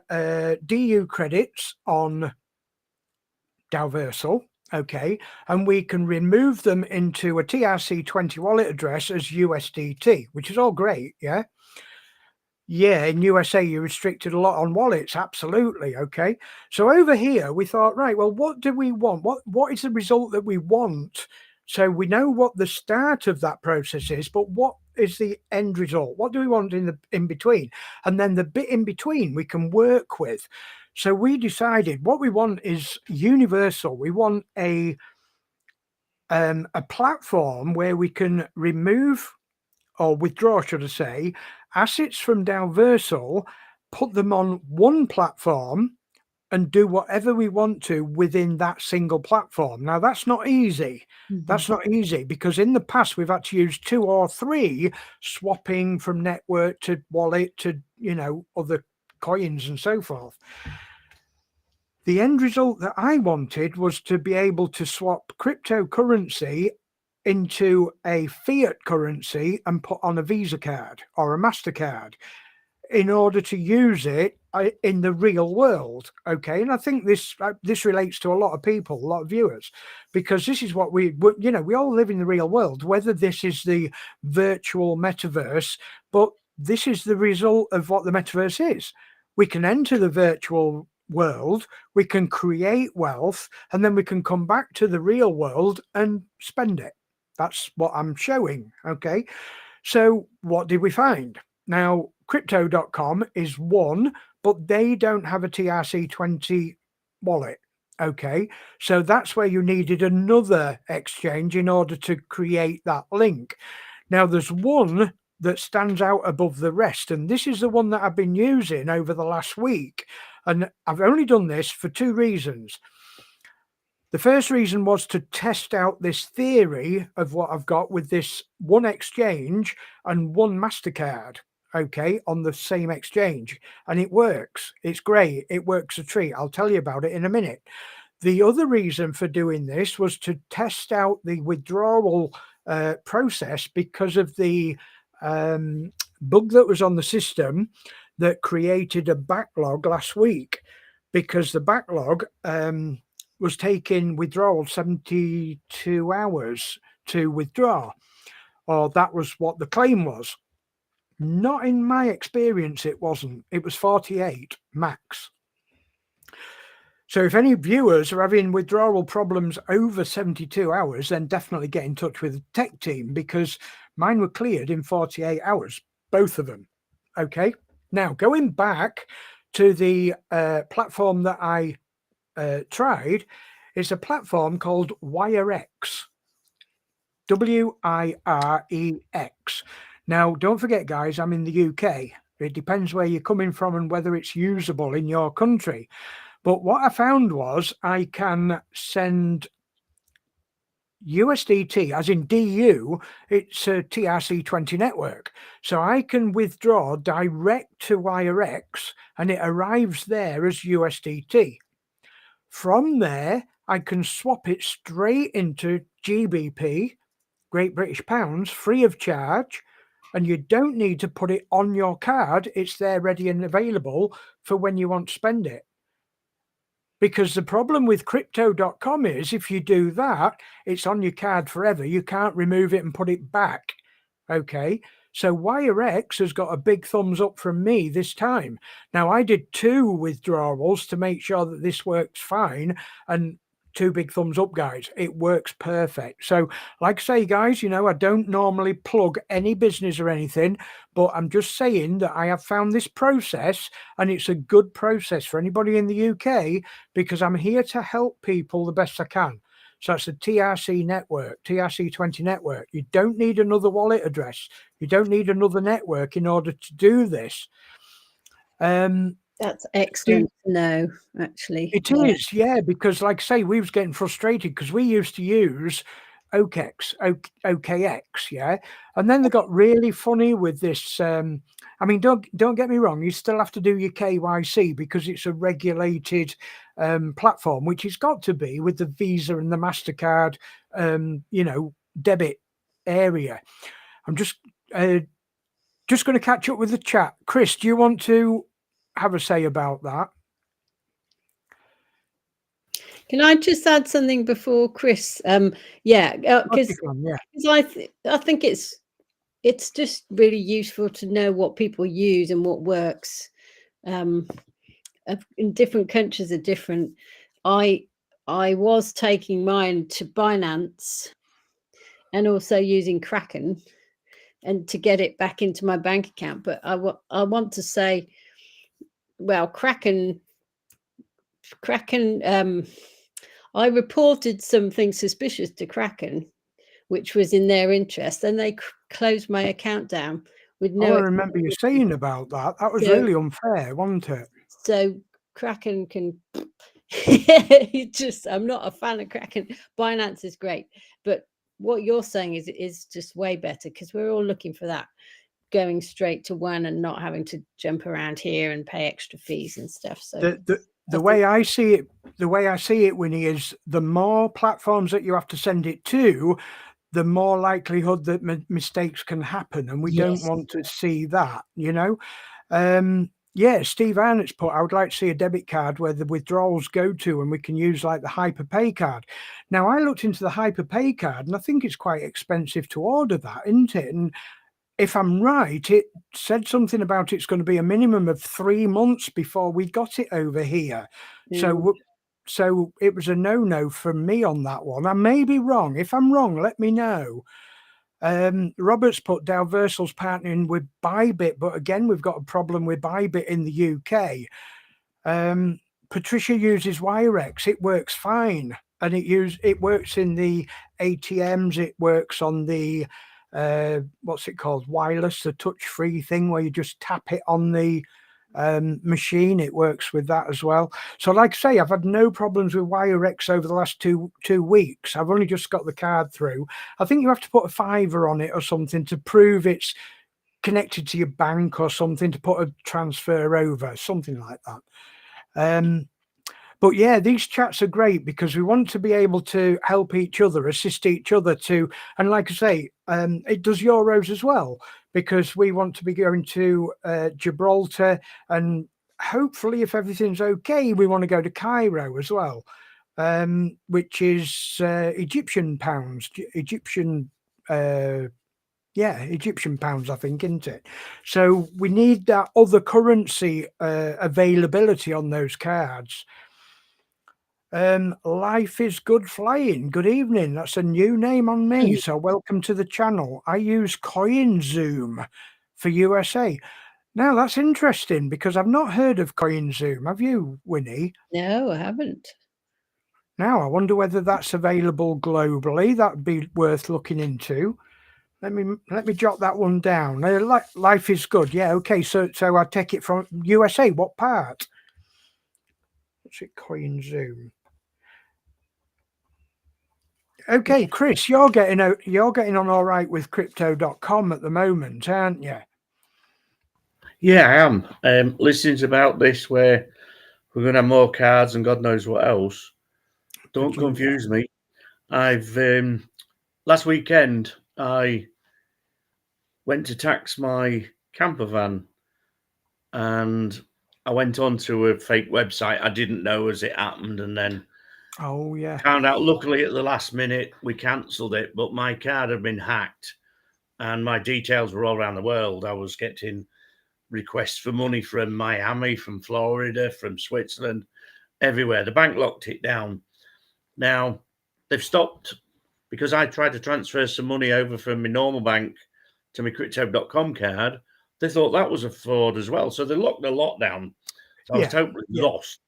[SPEAKER 1] DU credits on Dalversal. Okay. And we can remove them into a TRC20 wallet address as USDT, which is all great. Yeah. Yeah, in USA, you restricted a lot on wallets. Absolutely. Okay. So over here, we thought, right, well, what do we want? What is the result that we want? So we know what the start of that process is, but what is the end result? What do we want in between? And then the bit in between we can work with. So we decided what we want is universal. We want a platform where we can remove or withdraw, should I say, assets from Dalversal, put them on one platform and do whatever we want to within that single platform. Now, that's not easy. That's not easy because in the past, we've had to use 2 or 3 swapping from network to wallet to, other coins and so forth. The end result that I wanted was to be able to swap cryptocurrency into a fiat currency and put on a Visa card or a MasterCard in order to use it in the real world. Okay. And I think this relates to a lot of people, a lot of viewers, because this is what we all live in the real world, whether this is the virtual metaverse, but this is the result of what the metaverse is. We can enter the virtual world, we can create wealth, and then we can come back to the real world and spend it. That's what I'm showing. Okay. So what did we find? Now, crypto.com is one, but they don't have a TRC20 wallet. Okay. So that's where you needed another exchange in order to create that link. Now, there's one that stands out above the rest, and this is the one that I've been using over the last week. And I've only done this for 2 reasons. The first reason was to test out this theory of what I've got with this one exchange and one MasterCard, okay, on the same exchange. And it works. It's great. It works a treat. I'll tell you about it in a minute. The other reason for doing this was to test out the withdrawal process because of the bug that was on the system that created a backlog last week, because the backlog was taking withdrawal 72 hours to withdraw, or that was what the claim was. Not in my experience, it wasn't. It was 48 max. So if any viewers are having withdrawal problems over 72 hours, then definitely get in touch with the tech team, because mine were cleared in 48 hours, both of them. Okay. Now, going back to the platform that I tried, is a platform called WireX. WIREX. Now, don't forget, guys, I'm in the UK. It depends where you're coming from and whether it's usable in your country. But what I found was I can send USDT, as in DU, it's a TRC20 network. So I can withdraw direct to WireX and it arrives there as USDT. From there, I can swap it straight into GBP, Great British Pounds, free of charge. And you don't need to put it on your card. It's there ready and available for when you want to spend it. Because the problem with crypto.com is if you do that, it's on your card forever. You can't remove it and put it back. Okay. So WireX has got a big thumbs up from me this time. Now, I did 2 withdrawals to make sure that this works fine, and 2 big thumbs up, guys. It works perfect. So like I say, guys, you know, I don't normally plug any business or anything, but I'm just saying that I have found this process, and it's a good process for anybody in the UK, because I'm here to help people the best I can. So that's the TRC network, TRC20 network. You don't need another wallet address. You don't need another network in order to do this.
[SPEAKER 3] That's excellent to know, actually.
[SPEAKER 1] It is, yeah, because like I say, we was getting frustrated because we used to use OKX, yeah, and then they got really funny with this. I mean, don't get me wrong, you still have to do your KYC because it's a regulated platform, which it's got to be with the Visa and the MasterCard, you know, debit area. I'm just going to catch up with the chat. Chris, do you want to have a say about that?
[SPEAKER 3] Can I just add something before Chris? Because I think it's just really useful to know what people use and what works. In different countries are different. I was taking mine to Binance and also using Kraken, and to get it back into my bank account. But I want to say, well, Kraken. I reported something suspicious to Kraken, which was in their interest, and they closed my account down with no.
[SPEAKER 1] I remember you saying about that. That was really unfair, wasn't it?
[SPEAKER 3] So Kraken can. I'm not a fan of Kraken. Binance is great, but what you're saying is just way better, because we're all looking for that, going straight to one and not having to jump around here and pay extra fees and stuff. So
[SPEAKER 1] the way I see it, Winnie, is the more platforms that you have to send it to, the more likelihood that mistakes can happen, and we don't want to see that, you know. Yeah, Steve Arnott's put, I would like to see a debit card where the withdrawals go to, and we can use like the Hyperpay card. Now, I looked into the Hyperpay card, and I think it's quite expensive to order that, isn't it? And if I'm right, it said something about it's going to be a minimum of 3 months before we got it over here. So it was a no-no from me on that one. I may be wrong. If I'm wrong, let me know. Robert's put Dalversal's partnering with Bybit, but again, we've got a problem with Bybit in the UK. Patricia uses WireX. It works fine, and it works in the ATMs. It works on the what's it called, wireless, the touch-free thing where you just tap it on the machine. It works with that as well. So like I say, I've had no problems with WireX over the last two weeks. I've only just got the card through. I think you have to put a $5 on it or something to prove it's connected to your bank or something, to put a transfer over, something like that. But yeah, these chats are great because we want to be able to help each other, assist each other to, and like I say, it does Euros as well, because we want to be going to Gibraltar, and hopefully, if everything's okay, we want to go to Cairo as well, which is Egyptian pounds, Egyptian pounds, I think, isn't it? So we need that other currency availability on those cards. Life is good flying. Good evening. That's a new name on me. So welcome to the channel. I use CoinZoom for USA. Now that's interesting because I've not heard of CoinZoom. Have you, Winnie?
[SPEAKER 3] No, I haven't.
[SPEAKER 1] Now I wonder whether that's available globally. That'd be worth looking into. Let me jot that one down. Life is good. Yeah. Okay. So I take it from USA. What part? What's it? CoinZoom. Okay, Chris, you're getting on all right with crypto.com at the moment, aren't you?
[SPEAKER 2] Yeah, I am. Listening's about this where we're going to have more cards and God knows what else. Don't confuse me. I've last weekend I went to tax my camper van, and I went onto a fake website. I didn't know as it happened, and then
[SPEAKER 1] Oh yeah.
[SPEAKER 2] found out. Luckily, at the last minute, we cancelled it. But my card had been hacked, and my details were all around the world. I was getting requests for money from Miami, from Florida, from Switzerland, everywhere. The bank locked it down. Now they've stopped because I tried to transfer some money over from my normal bank to my crypto.com card. They thought that was a fraud as well. So they locked the lot down. So I was totally lost.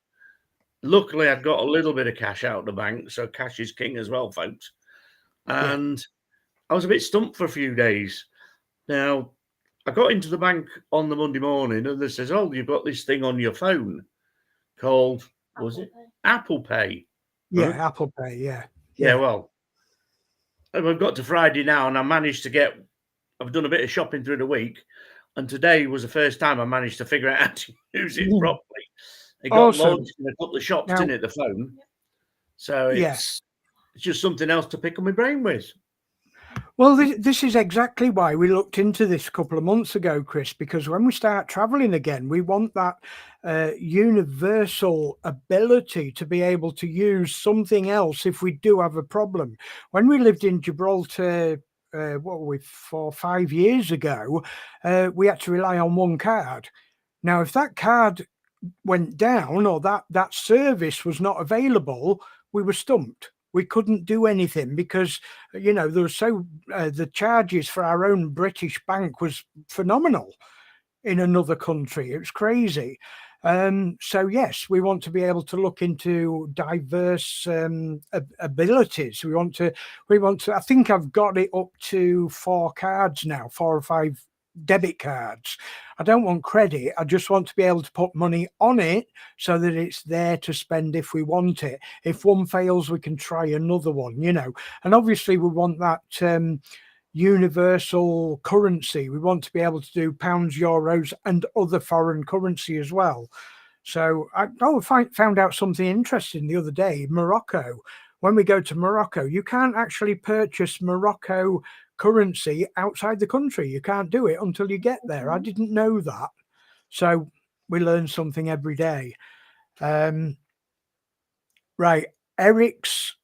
[SPEAKER 2] Luckily, I'd got a little bit of cash out of the bank. So cash is king as well, folks. And I was a bit stumped for a few days. Now, I got into the bank on the Monday morning and they says, oh, you've got this thing on your phone called, Apple Pay?
[SPEAKER 1] Yeah,
[SPEAKER 2] Huh?
[SPEAKER 1] Apple Pay, yeah.
[SPEAKER 2] Yeah, well, we've got to Friday now and I managed to I've done a bit of shopping through the week. And today was the first time I managed to figure out how to use it properly. It got launched in a couple of shops, didn't it, the phone? So it's just something else to pick on my brain with.
[SPEAKER 1] Well, this is exactly why we looked into this a couple of months ago, Chris, because when we start traveling again, we want that universal ability to be able to use something else if we do have a problem. When we lived in Gibraltar, 4 or 5 years ago, we had to rely on one card. Now, if that card went down or that service was not available, we were stumped. We couldn't do anything because, there was the charges for our own British bank was phenomenal in another country. It was crazy. So yes, we want to be able to look into diverse abilities. We want to. I think I've got it up to 4 cards now, 4 or 5 debit cards. I don't want credit. I just want to be able to put money on it so that it's there to spend if we want it. If one fails, we can try another one, and obviously we want that universal currency. We want to be able to do pounds, euros and other foreign currency as well. So I found out something interesting the other day. Morocco. When we go to Morocco, you can't actually purchase Morocco currency outside the country. You can't do it until you get there. I didn't know that. So we learn something every day. Right. Eric's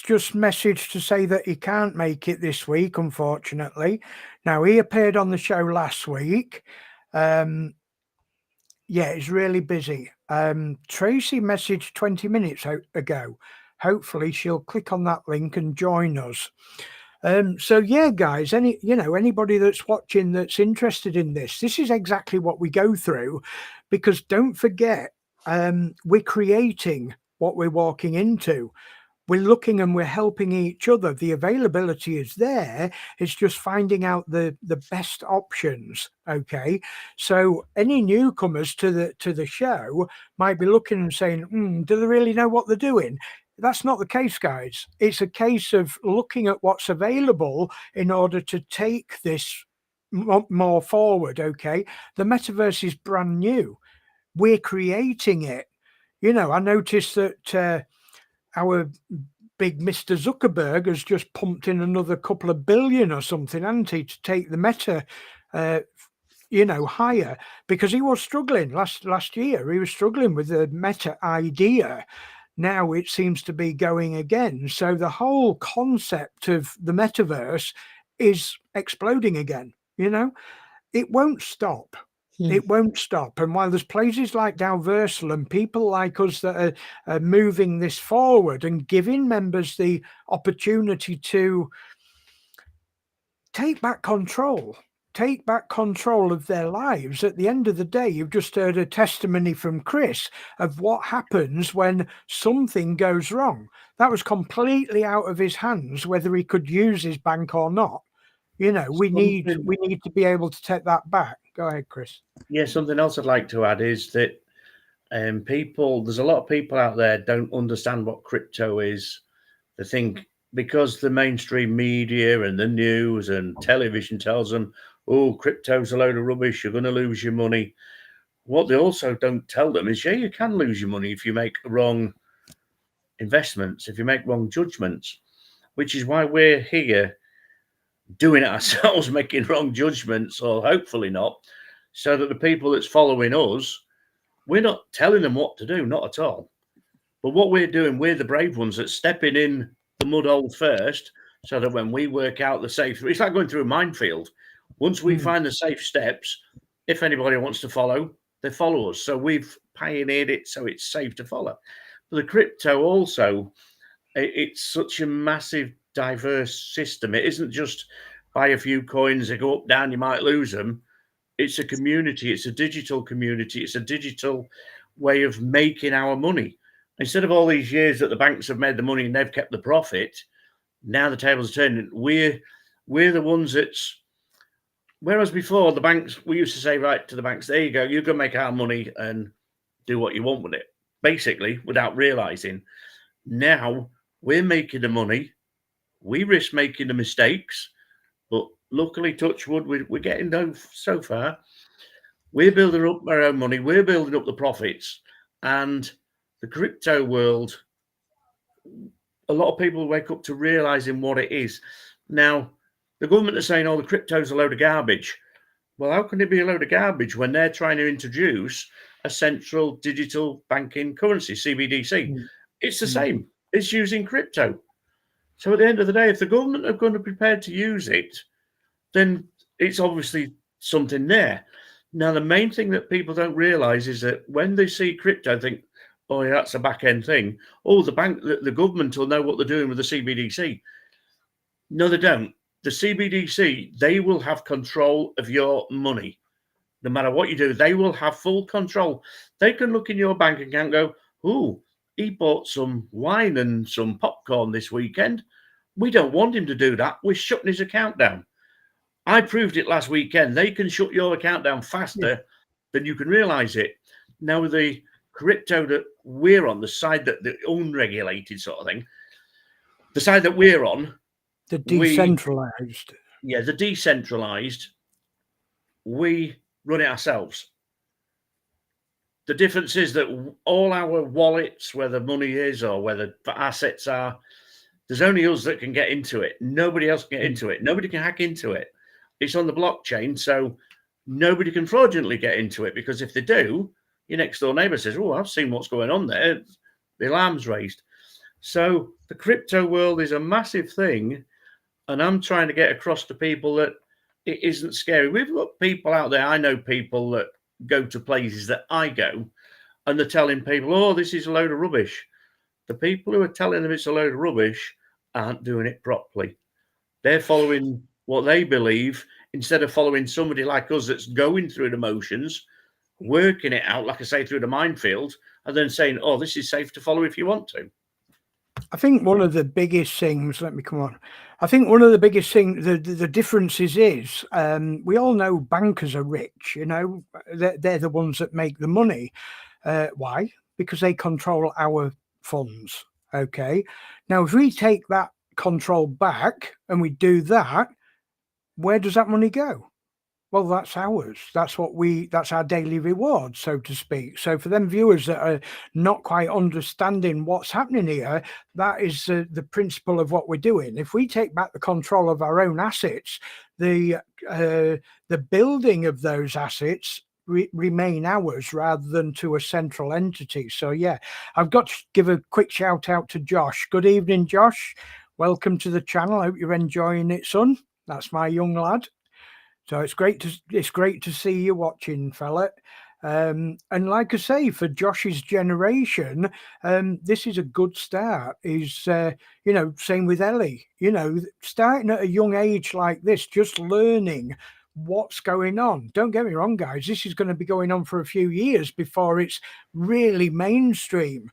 [SPEAKER 1] just messaged to say that he can't make it this week, unfortunately. Now, he appeared on the show last week. He's really busy. Tracy messaged 20 minutes ago. Hopefully she'll click on that link and join us. So yeah, guys, anybody that's watching that's interested in this is exactly what we go through, because don't forget, we're creating what we're walking into. We're looking and we're helping each other. The availability is there. It's just finding out the best options. Okay. So any newcomers to the show might be looking and saying, do they really know what they're doing? That's not the case, guys. It's a case of looking at what's available in order to take this more forward. Okay. The metaverse is brand new. We're creating it. I noticed that our big Mr. Zuckerberg has just pumped in another couple of billion or something, hasn't he, to take the meta, higher, because he was struggling last year. He was struggling with the meta idea. Now it seems to be going again. So the whole concept of the metaverse is exploding again. It won't stop. It won't stop. And while there's places like Dalversal and people like us that are moving this forward and giving members the opportunity to take back control of their lives. At the end of the day, you've just heard a testimony from Chris of what happens when something goes wrong. That was completely out of his hands, whether he could use his bank or not. We need to be able to take that back. Go ahead, Chris.
[SPEAKER 2] Yeah, something else I'd like to add is that there's a lot of people out there don't understand what crypto is. They think because the mainstream media and the news and television tells them, oh, crypto's a load of rubbish, you're going to lose your money. What they also don't tell them is, you can lose your money if you make wrong investments, if you make wrong judgments, which is why we're here doing it ourselves, making wrong judgments, or hopefully not, so that the people that's following us, we're not telling them what to do, not at all. But what we're doing, we're the brave ones that's stepping in the mud hole first, so that when we work out the safe, it's like going through a minefield. Once we find the safe steps, if anybody wants to follow, they follow us. So we've pioneered it so it's safe to follow. But the crypto also, it's such a massive, diverse system. It isn't just buy a few coins, they go up, down, you might lose them. It's a community. It's a digital community. It's a digital way of making our money. Instead of all these years that the banks have made the money and they've kept the profit, now the tables are turning. We're the ones that's, whereas before the banks, we used to say right to the banks, there you go, you can make our money and do what you want with it, basically, without realizing. Now we're making the money. We risk making the mistakes, but luckily, touch wood, we're getting done so far. We're building up our own money. We're building up the profits. And the crypto world, a lot of people wake up to realizing what it is. Now, the government are saying, oh, the crypto's a load of garbage. Well, how can it be a load of garbage when they're trying to introduce a central digital banking currency, CBDC? It's the same. It's using crypto. So at the end of the day, if the government are going to be prepared to use it, then it's obviously something there. Now, the main thing that people don't realize is that when they see crypto, think, oh, yeah, that's a back end thing. Oh, the government will know what they're doing with the CBDC. No, they don't. The CBDC, they will have control of your money. No matter what you do, they will have full control. They can look in your bank account and go, oh, he bought some wine and some popcorn this weekend. We don't want him to do that. We're shutting his account down. I proved it last weekend. They can shut your account down faster than you can realize it. Now, with the crypto that we're on, the side that the unregulated sort of thing, the side that we're on,
[SPEAKER 1] the decentralized.
[SPEAKER 2] The decentralized, we run it ourselves. The difference is that all our wallets, where the money is or where the assets are, there's only us that can get into it. Nobody else can get into it. Nobody can hack into it. It's on the blockchain, so nobody can fraudulently get into it, because if they do, your next door neighbor says, oh, I've seen what's going on there. The alarm's raised. So the crypto world is a massive thing, and I'm trying to get across to people that it isn't scary. We've got people out there. I know people that go to places that I go, and they're telling people, oh, this is a load of rubbish. The people who are telling them it's a load of rubbish aren't doing it properly. They're following what they believe instead of following somebody like us that's going through the motions, working it out, like I say, through the minefield, and then saying, oh, this is safe to follow if you want to.
[SPEAKER 1] I think one of the biggest things, I think one of the biggest things, the differences is, we all know bankers are rich, they're the ones that make the money. Why? Because they control our funds. Okay. Now, if we take that control back and we do that, where does that money go? Well, that's ours. That's our daily reward, so to speak. So for them viewers that are not quite understanding what's happening here, that is the principle of what we're doing. If we take back the control of our own assets, the building of those assets remain ours rather than to a central entity. So yeah, I've got to give a quick shout out to Josh. Good evening, Josh. Welcome to the channel. I hope you're enjoying it, son. That's my young lad. So it's great to see you watching, fella. And like I say, for Josh's generation, this is a good start. Is same with Ellie. Starting at a young age like this, just learning what's going on. Don't get me wrong, guys. This is going to be going on for a few years before it's really mainstream.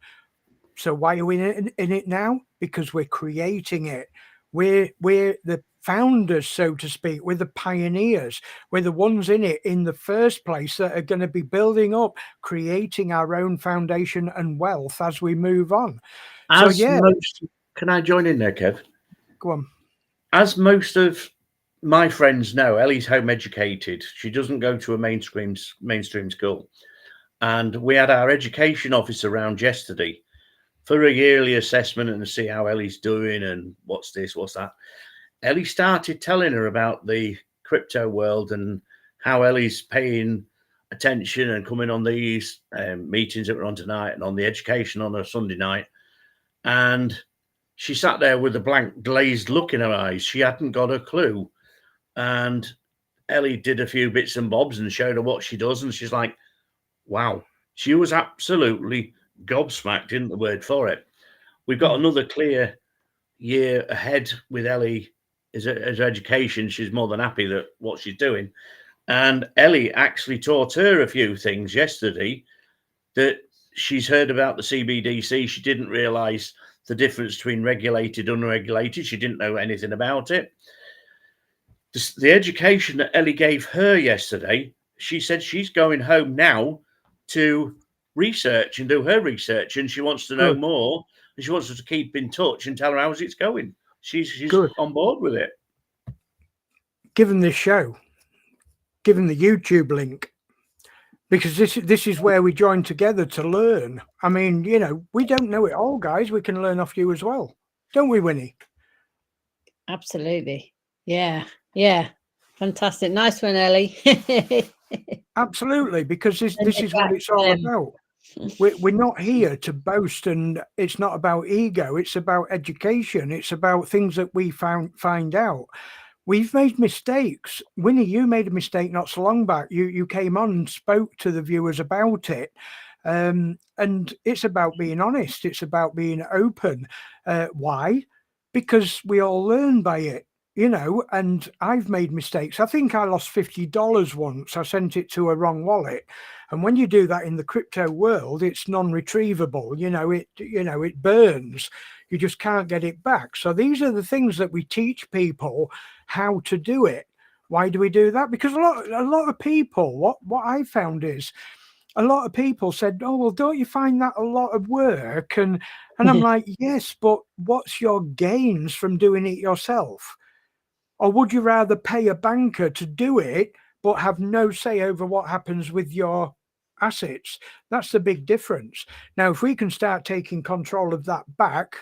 [SPEAKER 1] So why are we in it now? Because we're creating it. We're the founders, so to speak. We're the pioneers. We're the ones in it in the first place that are going to be building up, creating our own foundation and wealth as we move on.
[SPEAKER 2] Can I join in there, Kev?
[SPEAKER 1] Go on.
[SPEAKER 2] As most of my friends know, Ellie's home educated. She doesn't go to a mainstream school. And we had our education officer around yesterday for a yearly assessment and to see how Ellie's doing and what's this, what's that. Ellie started telling her about the crypto world and how Ellie's paying attention and coming on these meetings that we're on tonight and on the education on a Sunday night. And she sat there with a blank, glazed look in her eyes. She hadn't got a clue. And Ellie did a few bits and bobs and showed her what she does. And she's like, wow. She was absolutely gobsmacked, isn't the word for it. We've got another clear year ahead with Ellie as education. She's more than happy that what she's doing. And Ellie actually taught her a few things yesterday that she's heard about the CBDC. She didn't realize the difference between regulated and unregulated. She didn't know anything about it. The education that Ellie gave her yesterday, she said she's going home now to research and do her research, and she wants to know more, and she wants us to keep in touch and tell her how it's going. She's on board with it.
[SPEAKER 1] Given this show, given the YouTube link, because this is where we join together to learn. I mean, you know, we don't know it all, guys. We can learn off you as well, don't we, Winnie?
[SPEAKER 3] Absolutely. Yeah. Fantastic. Nice one, Ellie.
[SPEAKER 1] Absolutely, because this is what it's all about. We're not here to boast, and it's not about ego. It's about education. It's about things that we find out. We've made mistakes. Winnie, you made a mistake not so long back. You came on and spoke to the viewers about it. And it's about being honest. It's about being open. Why? Because we all learn by it, you know, and I've made mistakes. I think I lost $50 once. I sent it to a wrong wallet. And when you do that in the crypto world, it's non-retrievable. It burns. You just can't get it back. So these are the things that we teach people how to do it. Why do we do that? Because a lot of people, what I found is a lot of people said, oh, well, don't you find that a lot of work? And I'm like, yes, but what's your gains from doing it yourself? Or would you rather pay a banker to do it, but have no say over what happens with your assets? That's the big difference. Now, if we can start taking control of that back,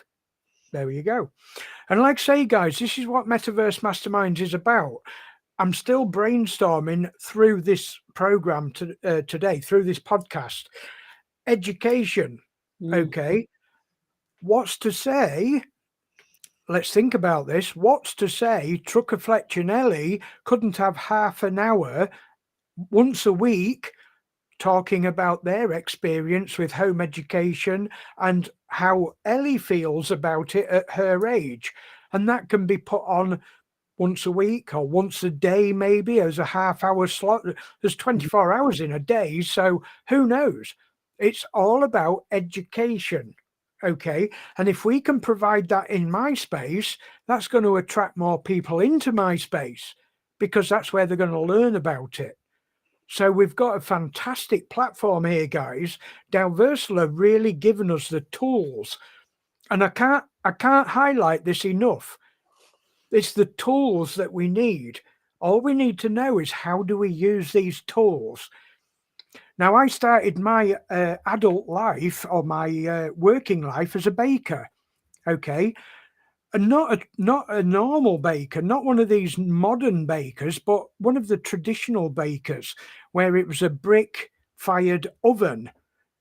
[SPEAKER 1] there you go. And like I say, guys, this is what Metaverse Masterminds is about. I'm still brainstorming through this program today, through this podcast. Education. Okay. What's to say? Let's think about this. What's to say Trucker Fletcher and Ellie couldn't have half an hour once a week talking about their experience with home education and how Ellie feels about it at her age? And that can be put on once a week or once a day, maybe as a half-hour slot. There's 24 hours in a day, so who knows? It's all about education. Okay, and if we can provide that in my space, that's going to attract more people into my space, because that's where they're going to learn about it. So we've got a fantastic platform here, guys. Dalversal have really given us the tools, and I can't highlight this enough. It's the tools that we need. All we need to know is, how do we use these tools? Now, I started my adult life, or my working life, as a baker, okay? And not a normal baker, not one of these modern bakers, but one of the traditional bakers, where it was a brick-fired oven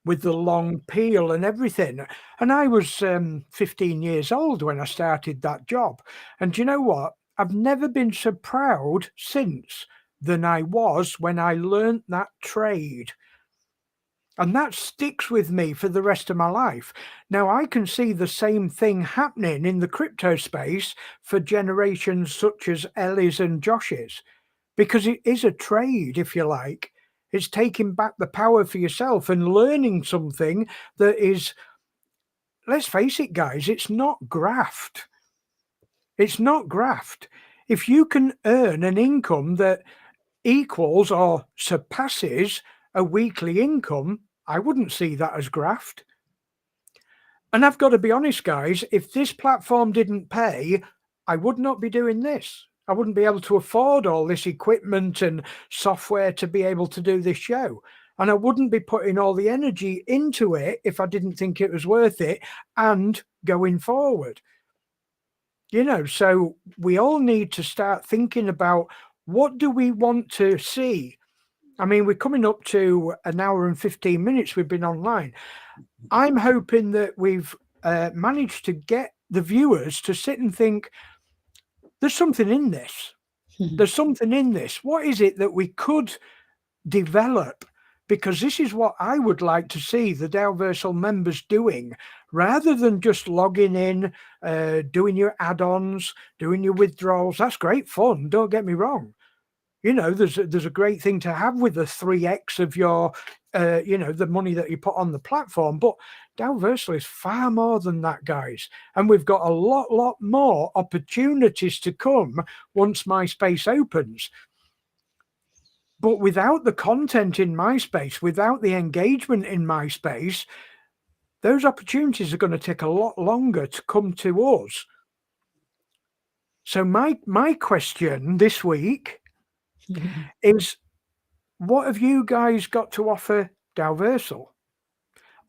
[SPEAKER 1] with the long peel and everything. And I was 15 years old when I started that job. And do you know what? I've never been so proud since than I was when I learned that trade. And that sticks with me for the rest of my life. Now, I can see the same thing happening in the crypto space for generations such as Ellie's and Josh's, because it is a trade, if you like. It's taking back the power for yourself and learning something that is, let's face it, guys, it's not graft. It's not graft. If you can earn an income that equals or surpasses a weekly income, I wouldn't see that as graft. And I've got to be honest, guys, if this platform didn't pay, I would not be doing this. I wouldn't be able to afford all this equipment and software to be able to do this show. And I wouldn't be putting all the energy into it if I didn't think it was worth it and going forward. You know, so we all need to start thinking about, what do we want to see? I mean, we're coming up to an hour and 15 minutes we've been online. I'm hoping that we've managed to get the viewers to sit and think, there's something in this. There's something in this. What is it that we could develop? Because this is what I would like to see the Dalversal members doing, rather than just logging in, doing your add-ons, doing your withdrawals. That's great fun, don't get me wrong. You know, there's a great thing to have with the 3x of your, you know, the money that you put on the platform. But Dalversal is far more than that, guys. And we've got a lot more opportunities to come once MySpace opens. But without the content in MySpace, without the engagement in MySpace, those opportunities are going to take a lot longer to come to us. So my question this week is, what have you guys got to offer Dalversal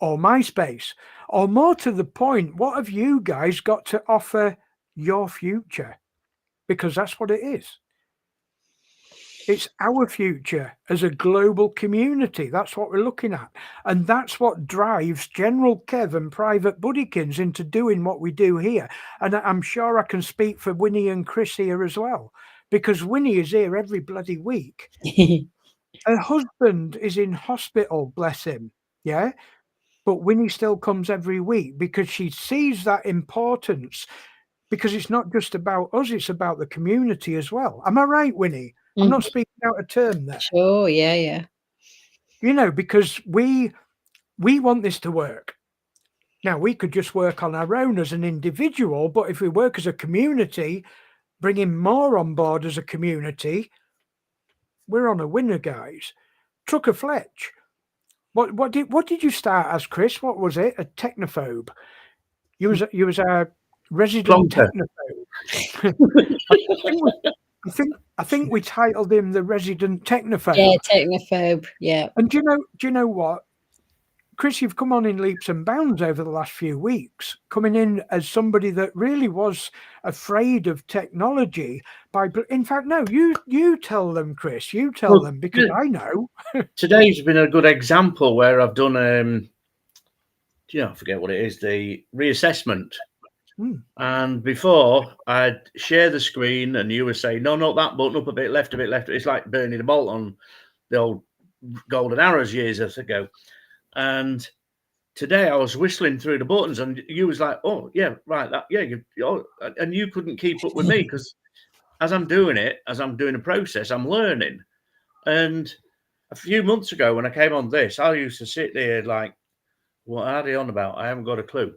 [SPEAKER 1] or MySpace? Or more to the point, what have you guys got to offer your future? Because that's what it is. It's our future as a global community. That's what we're looking at. And that's what drives General Kev and Private Buddykins into doing what we do here. And I'm sure I can speak for Winnie and Chris here as well, because Winnie is here every bloody week. Her husband is in hospital, bless him. Yeah. But Winnie still comes every week because she sees that importance, because it's not just about us, it's about the community as well. Am I right, Winnie? I'm not speaking out of turn there.
[SPEAKER 3] Sure, yeah.
[SPEAKER 1] You know, because we want this to work. Now, we could just work on our own as an individual, but if we work as a community, bringing more on board as a community, we're on a winner, guys. Trucker Fletch, what did you start as, Chris? What was it? A technophobe? You was a resident technophobe. I think we titled him the resident technophobe.
[SPEAKER 3] Yeah, technophobe. Yeah.
[SPEAKER 1] And do you know what, Chris? You've come on in leaps and bounds over the last few weeks, coming in as somebody that really was afraid of technology. In fact, no, you tell them, Chris. You tell them, because I know.
[SPEAKER 2] Today's been a good example where I've done I forget what it is, the reassessment. And before, I'd share the screen and you would say, no, not that button, up a bit, left a bit, left. It's like burning a bolt on the old golden arrows years ago. And today I was whistling through the buttons and you was like, oh, yeah, right, that, yeah. And you couldn't keep up with me, because as I'm doing it, as I'm doing a process, I'm learning. And a few months ago when I came on this, I used to sit there like, what are they on about? I haven't got a clue.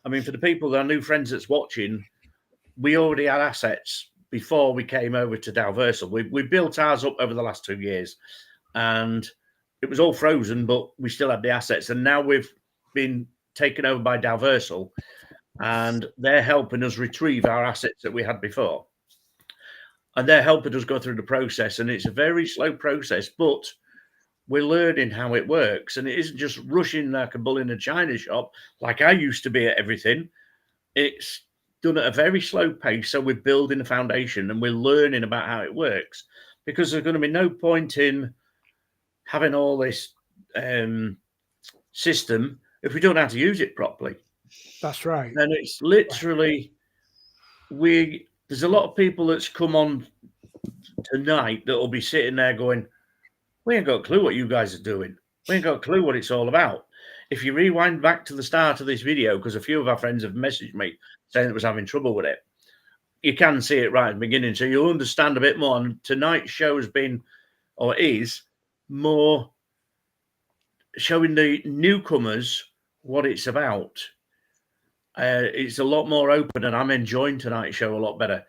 [SPEAKER 2] I mean, for the people that are new friends that's watching, we already had assets before we came over to Dalversal. We built ours up over the last 2 years, and it was all frozen, but we still had the assets. And now we've been taken over by Dalversal, and they're helping us retrieve our assets that we had before. And they're helping us go through the process. And it's a very slow process, but we're learning how it works. And it isn't just rushing like a bull in a china shop, like I used to be at everything. It's done at a very slow pace. So we're building a foundation and we're learning about how it works, because there's going to be no point in having all this system if we don't know how to use it properly.
[SPEAKER 1] That's right.
[SPEAKER 2] And it's literally, there's a lot of people that's come on tonight that will be sitting there going, we ain't got a clue what you guys are doing. We ain't got a clue what it's all about. If you rewind back to the start of this video, because a few of our friends have messaged me saying it was having trouble with it, you can see it right at the beginning, so you'll understand a bit more. And tonight's show has been, or is, more showing the newcomers what it's about. It's a lot more open, and I'm enjoying tonight's show a lot better.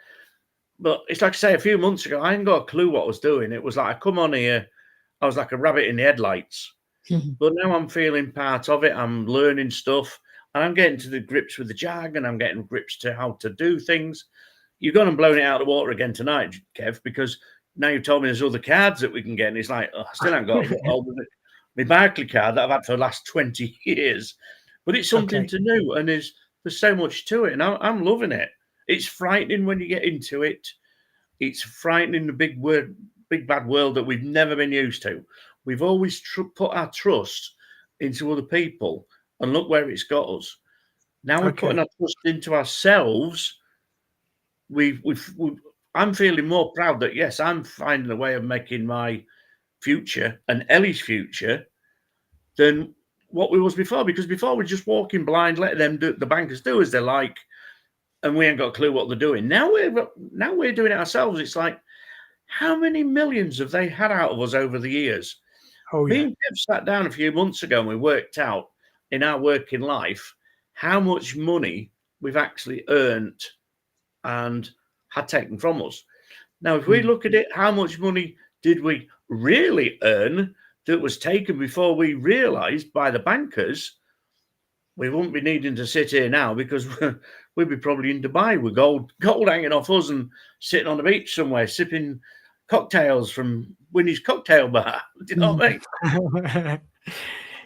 [SPEAKER 2] But it's like I say, a few months ago, I hadn't got a clue what I was doing. It was like I come on here, I was like a rabbit in the headlights. But now I'm feeling part of it. I'm learning stuff, and I'm getting to the grips with the jargon. I'm getting grips to how to do things. You've gone and blown it out of the water again tonight, Kev, because now you've told me there's other cards that we can get. And it's like, I still haven't got my Barclay card that I've had for the last 20 years. But it's something to do, and there's so much to it, and I'm loving it. It's frightening when you get into it. It's frightening, the big word, big bad world that we've never been used to. We've always put our trust into other people, and look where it's got us. Now we're putting our trust into ourselves. I'm feeling more proud that, yes, I'm finding a way of making my future and Ellie's future than what we was before. Because before we're just walking blind, letting them do, the bankers do as they like, and we ain't got a clue what they're doing. Now we're doing it ourselves. It's like, how many millions have they had out of us over the years? Me and Kev sat down a few months ago and we worked out in our working life how much money we've actually earned and had taken from us. Now, if we look at it, how much money did we really earn that was taken before we realised by the bankers? We wouldn't be needing to sit here now, because we'd be probably in Dubai with gold hanging off us and sitting on the beach somewhere sipping cocktails from Winnie's cocktail bar. Do you know what I mean?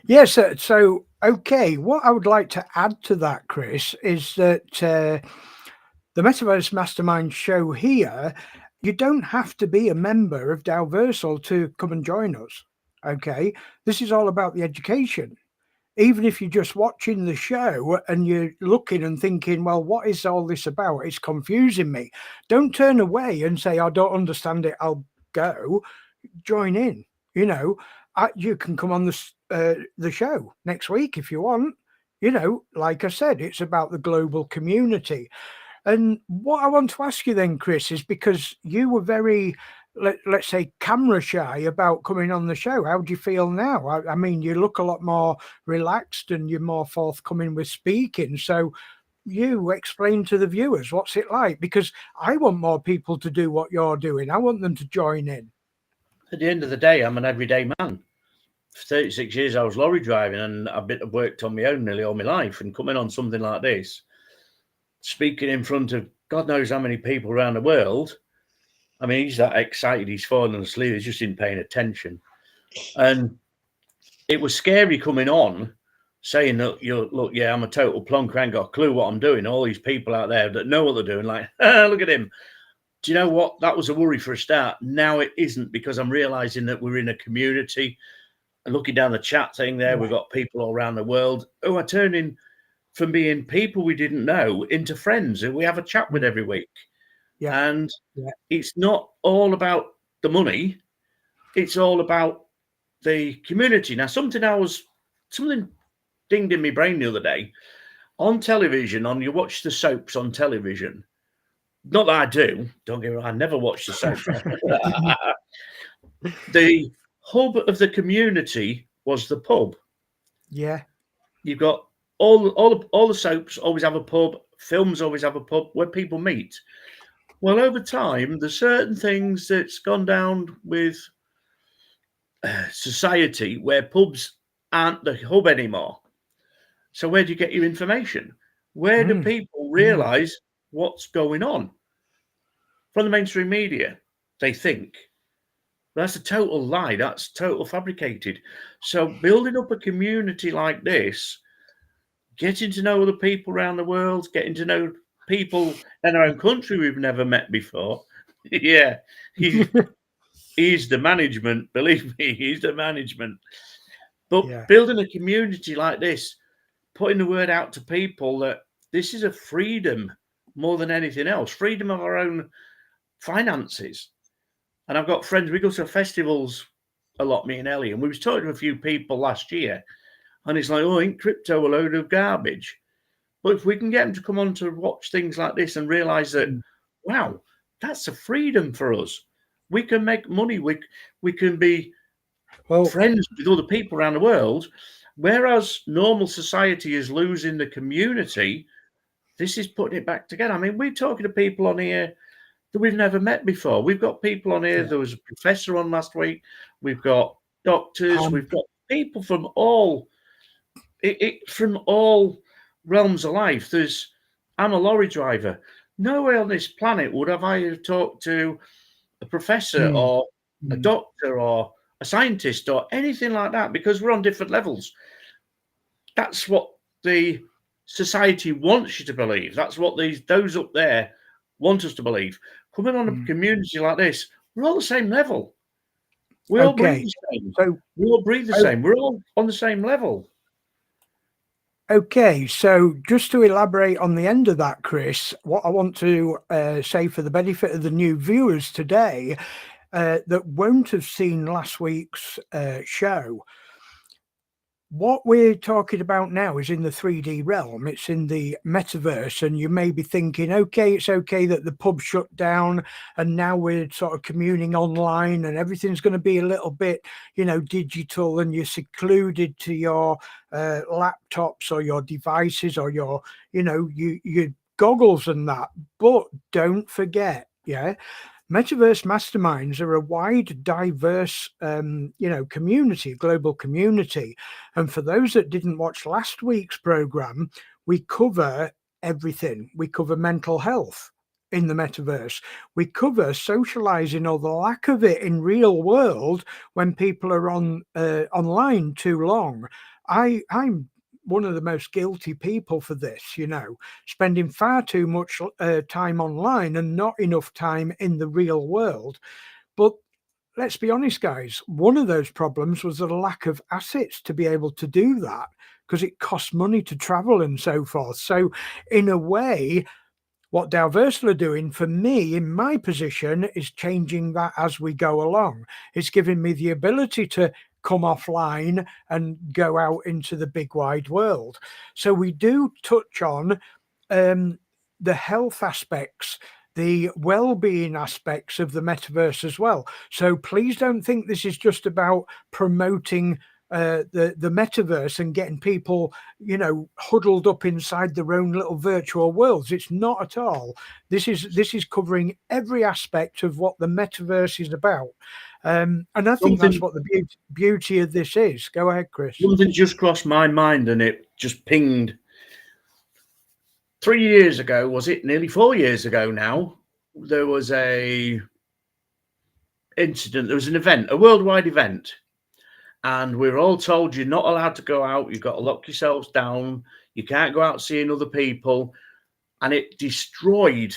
[SPEAKER 1] Yes. So, okay, what I would like to add to that, Chris, is that the Metaverse Mastermind show here, you don't have to be a member of Dalversal to come and join us. Okay, this is all about the education. Even if you're just watching the show and you're looking and thinking, well, what is all this about? It's confusing me. Don't turn away and say, I don't understand it, I'll go. Join in. You know, you can come on the show next week if you want. You know, like I said, it's about the global community. And what I want to ask you then, Chris, is because you were very, let's say, camera shy about coming on the show. How do you feel now? I mean, you look a lot more relaxed and you're more forthcoming with speaking. So you explain to the viewers, what's it like? Because I want more people to do what you're doing. I want them to join in.
[SPEAKER 2] At the end of the day, I'm an everyday man. For 36 years, I was lorry driving, and I've worked on my own nearly all my life. And coming on something like this, speaking in front of God knows how many people around the world, I mean, he's that excited, he's falling asleep, he's just in paying attention. And it was scary coming on, saying that, look, yeah, I'm a total plonker, I ain't got a clue what I'm doing. All these people out there that know what they're doing, like, look at him. Do you know what? That was a worry for a start. Now it isn't, because I'm realizing that we're in a community. And looking down the chat thing there, we've got people all around the world who are turning from being people we didn't know into friends who we have a chat with every week. Yeah. And it's not all about the money. It's all about the community. Now, something dinged in my brain the other day. On television, you watch the soaps on television. Not that I do. Don't get me wrong, I never watch the soaps. The hub of the community was the pub. Yeah. You've got all the soaps always have a pub. Films always have a pub where people meet. Well, over time, there's certain things that's gone down with society where pubs aren't the hub anymore. So where do you get your information? Where do people realise what's going on? From the mainstream media, they think. That's a total lie. That's total fabricated. So building up a community like this, getting to know other people around the world, getting to know people in our own country we've never met before. Yeah, he's the management. Believe me, he's the management. But building a community like this, putting the word out to people that this is a freedom more than anything else, freedom of our own finances. And I've got friends, we go to festivals a lot, me and Ellie, and we was talking to a few people last year, and it's like, oh, ain't crypto a load of garbage? But if we can get them to come on to watch things like this and realise that, wow, that's a freedom for us. We can make money. We can be friends with other people around the world. Whereas normal society is losing the community, this is putting it back together. I mean, we're talking to people on here that we've never met before. We've got people on here. There was a professor on last week. We've got doctors. We've got people from all realms of life. I'm a lorry driver. Nowhere on this planet would have I talked to a professor or a doctor or a scientist or anything like that, because we're on different levels. That's what the society wants you to believe. That's what those up there want us to believe. Coming on a community like this, We're all the same level. We all breathe
[SPEAKER 1] Okay.
[SPEAKER 2] the same.
[SPEAKER 1] So,
[SPEAKER 2] We all breathe the same. We're all on the same level.
[SPEAKER 1] okay, so just to elaborate on the end of that, Chris, what I want to say for the benefit of the new viewers today that won't have seen last week's show, what we're talking about now is in the 3D realm. It's in the metaverse, and you may be thinking, okay, it's okay that the pub shut down and now we're sort of communing online and everything's going to be a little bit, digital, and you're secluded to your laptops or your devices or your, your goggles and that. But don't forget, Metaverse Masterminds are a wide, diverse, community, global community. And for those that didn't watch last week's program, we cover everything. We cover mental health in the metaverse. We cover socializing or the lack of it in real world when people are online too long. I'm one of the most guilty people for this, spending far too much time online and not enough time in the real world. But let's be honest, guys, one of those problems was the lack of assets to be able to do that, because it costs money to travel and so forth. So in a way, what Dalversal are doing for me in my position is changing that as we go along. It's giving me the ability to come offline and go out into the big wide world. So we do touch on the health aspects, the well-being aspects of the metaverse as well. So please don't think this is just about promoting the metaverse and getting people, huddled up inside their own little virtual worlds. It's not at all. This is covering every aspect of what the metaverse is about. And I think that's what the beauty of this is. Go ahead, Chris.
[SPEAKER 2] Something just crossed my mind and it just pinged. 3 years ago, was it? Nearly 4 years ago now, there was a incident. There was an event, a worldwide event. And we were all told you're not allowed to go out. You've got to lock yourselves down. You can't go out seeing other people. And it destroyed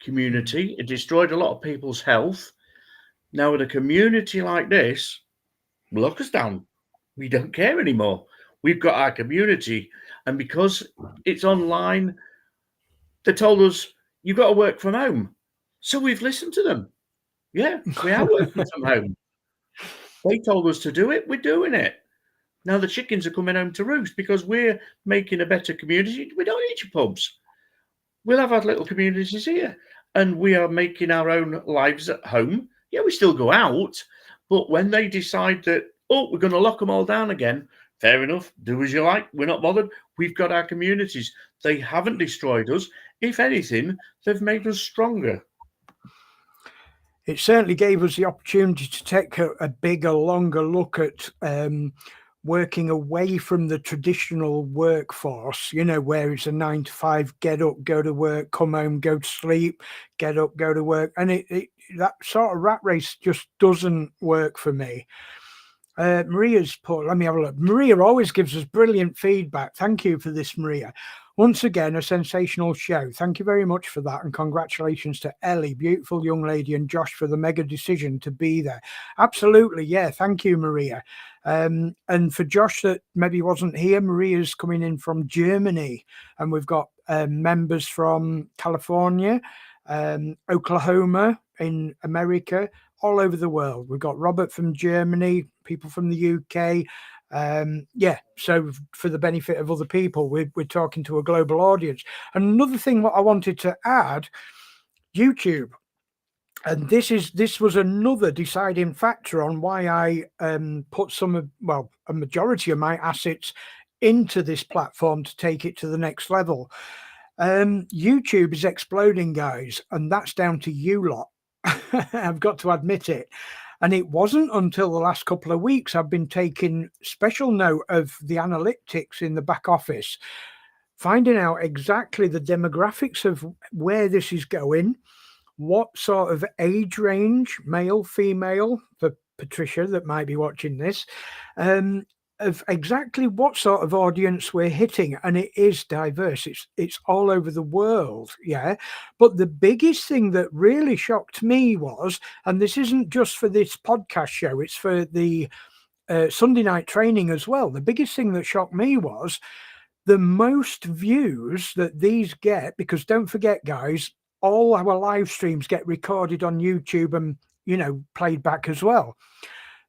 [SPEAKER 2] community. It destroyed a lot of people's health. Now, in a community like this, lock us down. We don't care anymore. We've got our community. And because it's online, they told us, you've got to work from home. So we've listened to them. Yeah, we are working from home. They told us to do it. We're doing it. Now the chickens are coming home to roost because we're making a better community. We don't need your pubs. We'll have our little communities here. And we are making our own lives at home. Yeah, we still go out. But when they decide that, we're going to lock them all down again, fair enough. Do as you like. We're not bothered. We've got our communities. They haven't destroyed us. If anything, they've made us stronger.
[SPEAKER 1] It certainly gave us the opportunity to take a bigger, longer look at working away from the traditional workforce, where it's a 9 to 5, get up, go to work, come home, go to sleep, get up, go to work. And that sort of rat race just doesn't work for me. Maria's put, let me have a look. Maria always gives us brilliant feedback. Thank you for this, Maria. Once again, a sensational show. Thank you very much for that. And congratulations to Ellie, beautiful young lady, and Josh for the mega decision to be there. Absolutely. Yeah. Thank you, Maria. And for Josh that maybe wasn't here, Maria's coming in from Germany. And we've got members from California, Oklahoma, in America, all over the world. We've got Robert from Germany, people from the UK. So for the benefit of other people, we're talking to a global audience. And another thing what I wanted to add, YouTube, and this was another deciding factor on why I put a majority of my assets into this platform to take it to the next level. YouTube is exploding, guys, and that's down to you lot. I've got to admit it. And it wasn't until the last couple of weeks I've been taking special note of the analytics in the back office, finding out exactly the demographics of where this is going, what sort of age range, male, female, for Patricia that might be watching this, of exactly what sort of audience we're hitting, and it is diverse. It's all over the world, yeah. But the biggest thing that really shocked me was, and this isn't just for this podcast show, it's for the Sunday night training as well. The biggest thing that shocked me was the most views that these get, because don't forget, guys, all our live streams get recorded on YouTube and, you know, played back as well.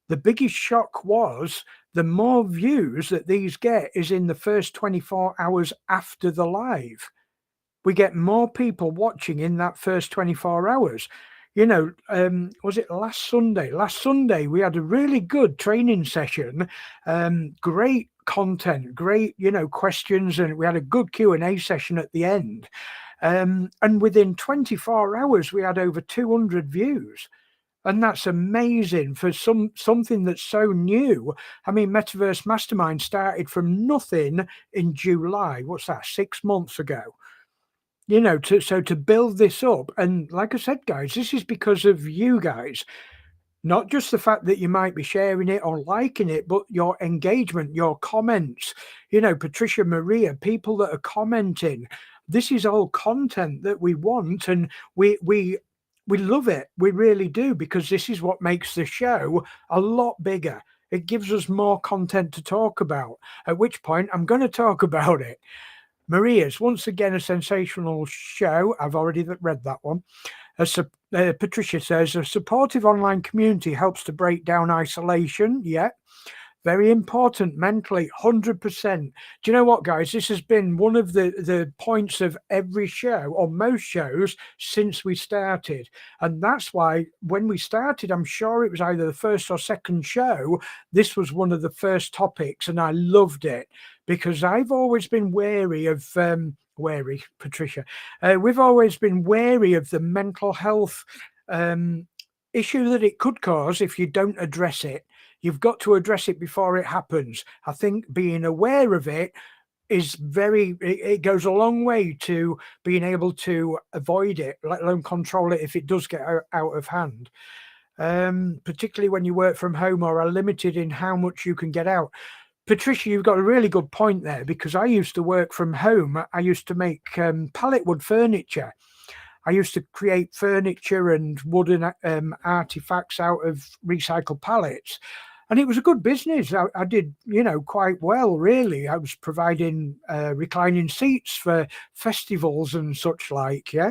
[SPEAKER 1] The biggest shock was the more views that these get is in the first 24 hours after the live. We get more people watching in that first 24 hours. You know, was it last Sunday? Last Sunday, we had a really good training session, great content, great, you know, questions, and we had a good Q&A session at the end. And within 24 hours, we had over 200 views. And that's amazing for something that's so new. I mean, Metaverse Mastermind started from nothing in July. What's that? 6 months ago. You know, to build this up. And like I said, guys, this is because of you guys. Not just the fact that you might be sharing it or liking it, but your engagement, your comments, you know, Patricia, Maria, people that are commenting. This is all content that we want, and we love it. We really do, because this is what makes the show a lot bigger. It gives us more content to talk about, at which point I'm going to talk about it. Maria's, once again, a sensational show. I've already read that one. Patricia says, a supportive online community helps to break down isolation. Yeah, very important mentally, 100%. Do you know what, guys? This has been one of the points of every show, or most shows, since we started. And that's why when we started, I'm sure it was either the first or second show, this was one of the first topics, and I loved it, because I've always been wary of Patricia. We've always been wary of the mental health issue that it could cause if you don't address it. You've got to address it before it happens. I think being aware of it is it goes a long way to being able to avoid it, let alone control it if it does get out of hand. Particularly when you work from home or are limited in how much you can get out. Patricia, you've got a really good point there, because I used to work from home. I used to make pallet wood furniture. I used to create furniture and wooden artifacts out of recycled pallets. And it was a good business. I did, you know, quite well, really. I was providing reclining seats for festivals and such like, yeah.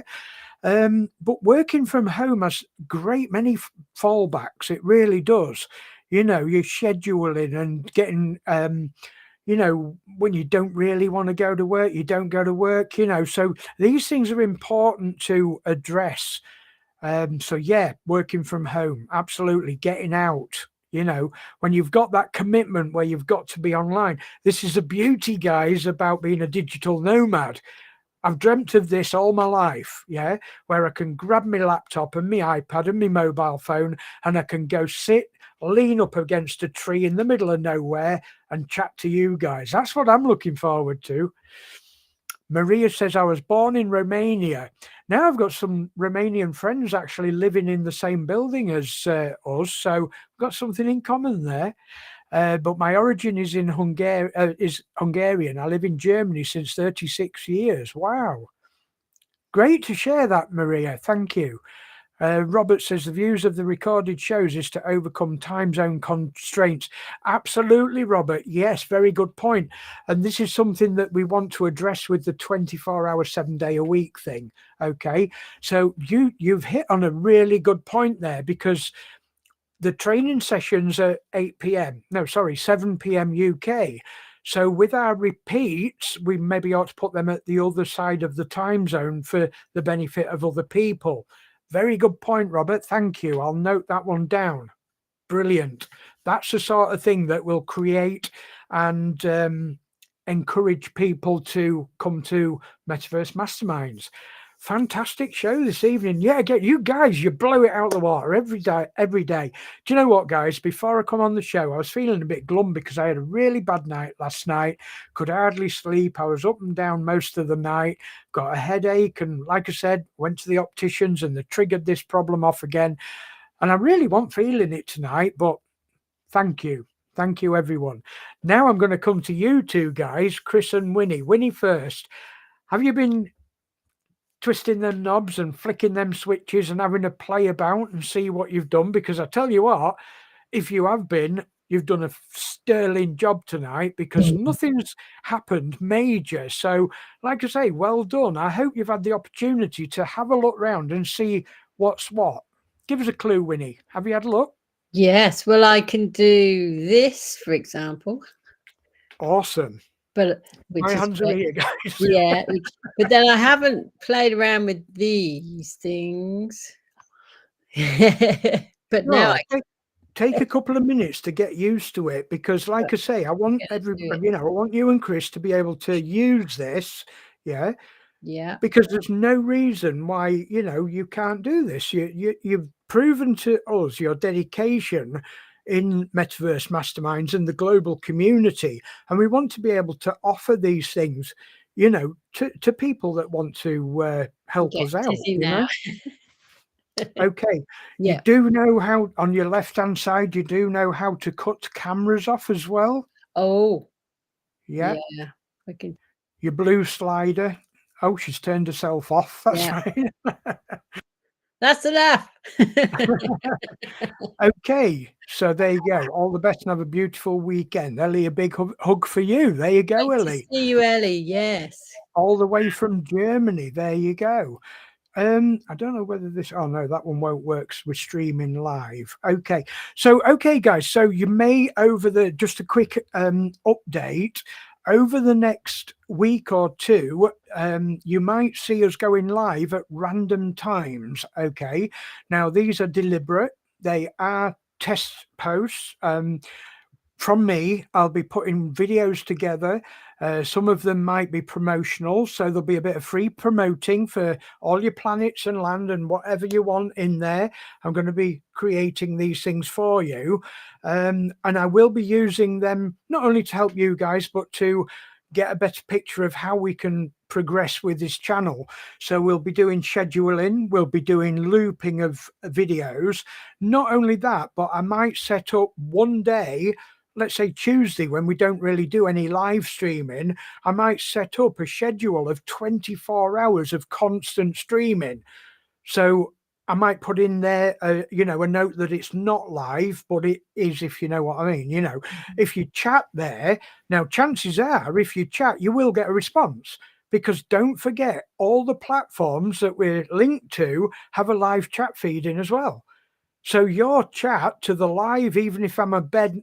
[SPEAKER 1] But working from home has great many fallbacks. It really does. You know, you're scheduling and getting, you know, when you don't really want to go to work, you don't go to work, you know. So these things are important to address. So, yeah, working from home, absolutely, getting out. You know, when you've got that commitment where you've got to be online. This is the beauty, guys, about being a digital nomad. I've dreamt of this all my life, yeah, where I can grab my laptop and my iPad and my mobile phone, and I can go sit, lean up against a tree in the middle of nowhere and chat to you guys. That's what I'm looking forward to. Maria says, I was born in Romania. Now I've got some Romanian friends actually living in the same building as us, so we've got something in common there. But my origin is in Hungarian. I live in Germany since 36 years. Wow. Great to share that, Maria. Thank you. Robert says the views of the recorded shows is to overcome time zone constraints. Absolutely, Robert. Yes, very good point. And this is something that we want to address with the 24-hour, 7-day-a-week thing. Okay, so you've hit on a really good point there, because the training sessions are 7 p.m. UK. So with our repeats, we maybe ought to put them at the other side of the time zone for the benefit of other people. Very good point, Robert. Thank you. I'll note that one down. Brilliant. That's the sort of thing that will create and encourage people to come to Metaverse Masterminds. Fantastic show this evening. Yeah, you guys, you blow it out of the water every day. Do you know what, guys? Before I come on the show, I was feeling a bit glum because I had a really bad night last night. Could hardly sleep. I was up and down most of the night. Got a headache. And like I said, went to the opticians and they triggered this problem off again. And I really wasn't feeling it tonight, but thank you. Thank you, everyone. Now I'm going to come to you two guys, Chris and Winnie. Winnie first. Have you been twisting them knobs and flicking them switches and having a play about and see what you've done? Because I tell you what, if you have been, you've done a sterling job tonight, because nothing's happened major. So, like I say, well done. I hope you've had the opportunity to have a look round and see what's what. Give us a clue, Winnie. Have you had a look?
[SPEAKER 3] Yes. Well, I can do this, for example.
[SPEAKER 1] Awesome.
[SPEAKER 3] But which
[SPEAKER 1] My
[SPEAKER 3] is
[SPEAKER 1] hands are
[SPEAKER 3] great.
[SPEAKER 1] here, guys.
[SPEAKER 3] Yeah. But then I haven't played around with these things. But now
[SPEAKER 1] No, take a couple of minutes to get used to it, because like I say, I want everybody, I want you and Chris to be able to use this. Yeah.
[SPEAKER 3] Yeah.
[SPEAKER 1] Because there's no reason why, you can't do this. You've proven to us your dedication in Metaverse Masterminds and the global community. And we want to be able to offer these things, to people that want to help us out. Okay.
[SPEAKER 3] Yeah.
[SPEAKER 1] You do know how, on your left-hand side, you do know how to cut cameras off as well.
[SPEAKER 3] Oh.
[SPEAKER 1] Yeah.
[SPEAKER 3] Yeah. I can.
[SPEAKER 1] Your blue slider. Oh, she's turned herself off. That's right.
[SPEAKER 3] That's enough.
[SPEAKER 1] Okay, so there you go. All the best and have a beautiful weekend. Ellie, a big hug for you. There you go,
[SPEAKER 3] Nice
[SPEAKER 1] Ellie.
[SPEAKER 3] to see you, Ellie. Yes.
[SPEAKER 1] All the way from Germany. There you go. I don't know whether this, oh no, that one won't work. We're streaming live. Okay. So, okay, guys. So you may, just a quick update, over the next week or two, you might see us going live at random times. Okay. Now, these are deliberate. They are test posts. From me, I'll be putting videos together. Some of them might be promotional, so there'll be a bit of free promoting for all your planets and land and whatever you want in there. I'm going to be creating these things for you. And I will be using them not only to help you guys, but to get a better picture of how we can progress with this channel. So we'll be doing scheduling, we'll be doing looping of videos. Not only that, but I might set up one day, let's say Tuesday, when we don't really do any live streaming, I might set up a schedule of 24 hours of constant streaming. So I might put in there, a note that it's not live, but it is, if you know what I mean. If you chat there, now chances are, if you chat, you will get a response, because don't forget, all the platforms that we're linked to have a live chat feed in as well. So your chat to the live, even if I'm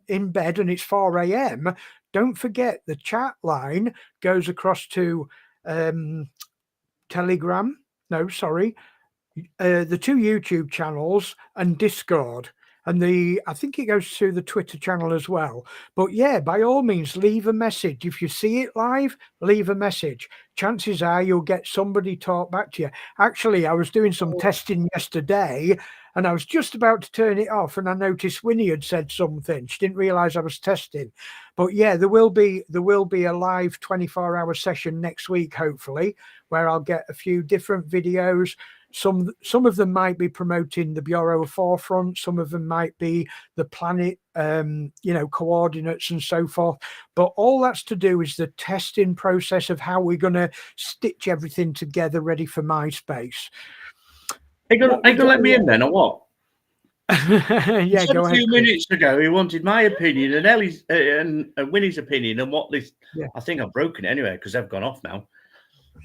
[SPEAKER 1] in bed and it's 4 a.m., don't forget the chat line goes across to Telegram. No, sorry. The 2 YouTube channels and Discord. And I think it goes to the Twitter channel as well. But yeah, by all means, leave a message. If you see it live, leave a message. Chances are you'll get somebody talk back to you. Actually, I was doing some testing yesterday, and I was just about to turn it off, and I noticed Winnie had said something. She didn't realize I was testing. But yeah, there will be a live 24-hour session next week, hopefully, where I'll get a few different videos. Some of them might be promoting the Bureau of Forefront. Some of them might be the planet, coordinates and so forth. But all that's to do is the testing process of how we're going to stitch everything together, ready for MySpace.
[SPEAKER 2] Are you going to let me in then, or what?
[SPEAKER 1] Yeah, go ahead.
[SPEAKER 2] A few minutes ago, he wanted my opinion and Ellie's and Winnie's opinion on what this. Yeah. I think I've broken it anyway, because they've gone off now.